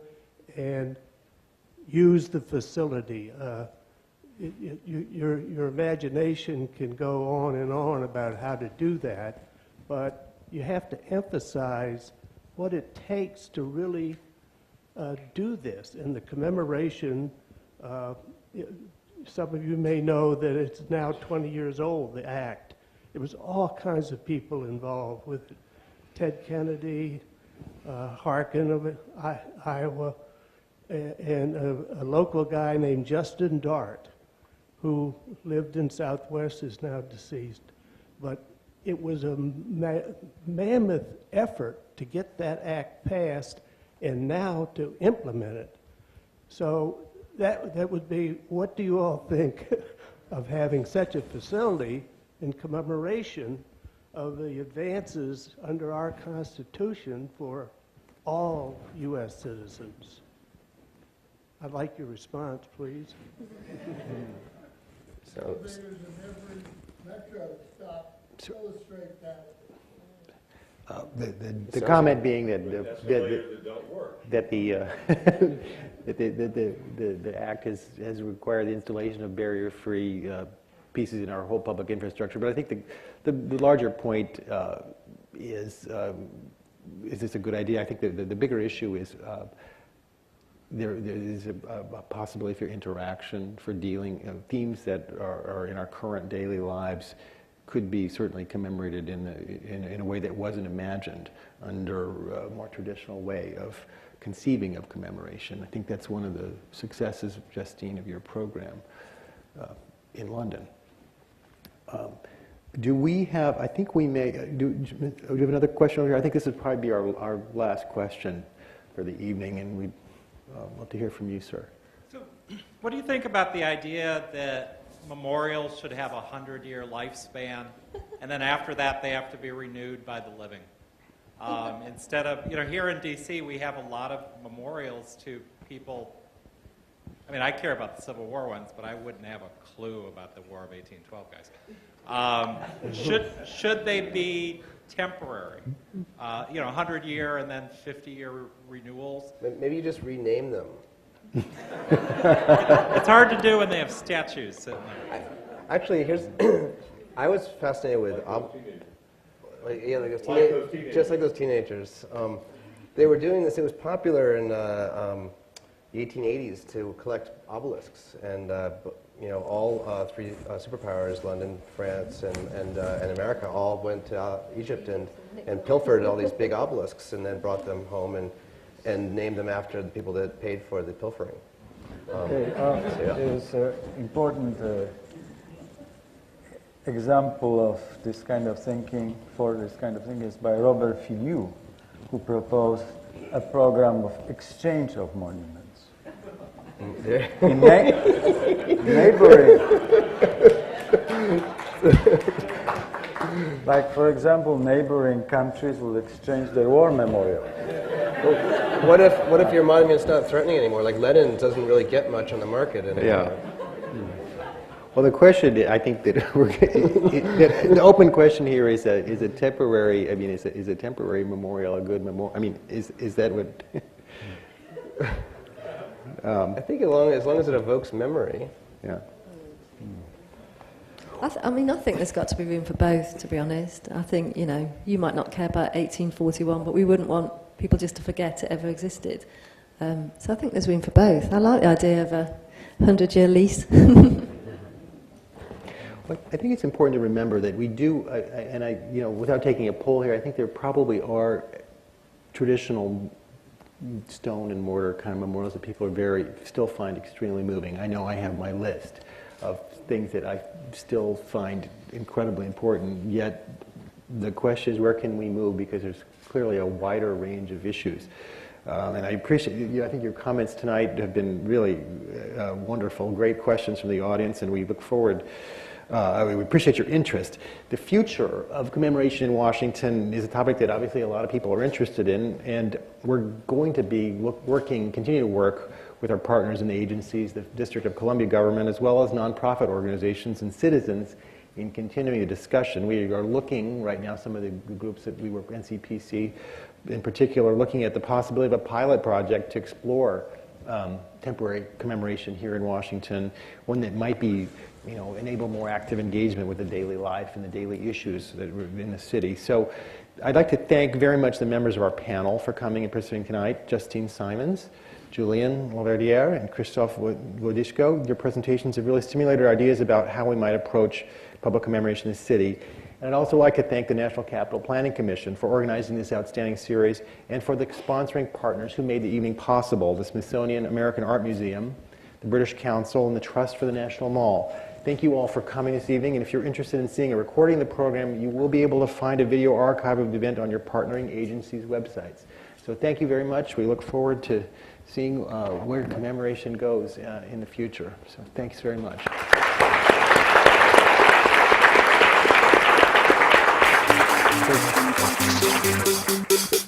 and use the facility. Your imagination can go on and on about how to do that, but you have to emphasize what it takes to really do this. And the commemoration, some of you may know that it's now 20 years old, the act. There was all kinds of people involved with it. Ted Kennedy, Harkin of Iowa, and a local guy named Justin Dart, who lived in Southwest, is now deceased. But it was a mammoth effort to get that act passed and now to implement it. So that would be, what do you all think of having such a facility in commemoration of the advances under our Constitution for all U.S. citizens? I'd like your response, please. So, There's in every metro stop to illustrate that. The comment being that the act has required the installation of barrier-free pieces in our whole public infrastructure. But I think the larger point is this a good idea? I think the bigger issue is there is a possibility for interaction, for dealing themes that are in our current daily lives could be certainly commemorated in a way that wasn't imagined under a more traditional way of conceiving of commemoration. I think that's one of the successes, Justine, of your program in London. Do we have, I think we may, do you have another question over here? I think this would probably be our last question for the evening, and we'd love to hear from you, sir. So, what do you think about the idea that memorials should have a 100-year lifespan, and then after that they have to be renewed by the living? Instead of, here in D.C. we have a lot of memorials to people. I mean, I care about the Civil War ones, but I wouldn't have a clue about the War of 1812 guys. Should they be temporary? 100-year and then 50-year renewals? maybe you just rename them. It's hard to do when they have statues sitting there. Actually, I was fascinated with, just like those teenagers. They were doing this. It was popular in the 1880s to collect obelisks, and all three superpowers, London, France, and America, all went to Egypt and pilfered all these big obelisks, and then brought them home and named them after the people that paid for the pilfering. There's an important example of this kind of thinking, is by Robert Filliou, who proposed a program of exchange of monuments. In neighboring, like for example, neighboring countries will exchange their war memorial. What if your monument's not threatening anymore? Like Lenin doesn't really get much on the market anymore. Yeah. Well, the question, I think that the open question here is a temporary. I mean, is a temporary memorial a good memorial? I mean, is that what? I think as long as it evokes memory. Yeah. I think there's got to be room for both, to be honest. I think, you might not care about 1841, but we wouldn't want people just to forget it ever existed. So I think there's room for both. I like the idea of a 100-year lease. Well, I think it's important to remember that we do, without taking a poll here, I think there probably are traditional stone and mortar kind of memorials that people still find extremely moving. I know I have my list of things that I still find incredibly important, yet the question is, where can we move? Because there's clearly a wider range of issues. And I appreciate, I think your comments tonight have been really wonderful, great questions from the audience, and we look forward We appreciate your interest. The future of commemoration in Washington is a topic that obviously a lot of people are interested in, and we're going to be continue to work with our partners and agencies, the District of Columbia government, as well as nonprofit organizations and citizens in continuing the discussion. We are looking right now, some of the groups that we work with, NCPC in particular, looking at the possibility of a pilot project to explore temporary commemoration here in Washington, one that might be, enable more active engagement with the daily life and the daily issues that are in the city. So I'd like to thank very much the members of our panel for coming and participating tonight, Justine Simons, Julian LaVerdiere, and Krzysztof Wodiczko. Your presentations have really stimulated our ideas about how we might approach public commemoration in the city. And I'd also like to thank the National Capital Planning Commission for organizing this outstanding series and for the sponsoring partners who made the evening possible, the Smithsonian American Art Museum, the British Council, and the Trust for the National Mall. Thank you all for coming this evening, and if you're interested in seeing a recording of the program, you will be able to find a video archive of the event on your partnering agencies' websites. So thank you very much. We look forward to seeing where commemoration goes in the future. So thanks very much. Thank you.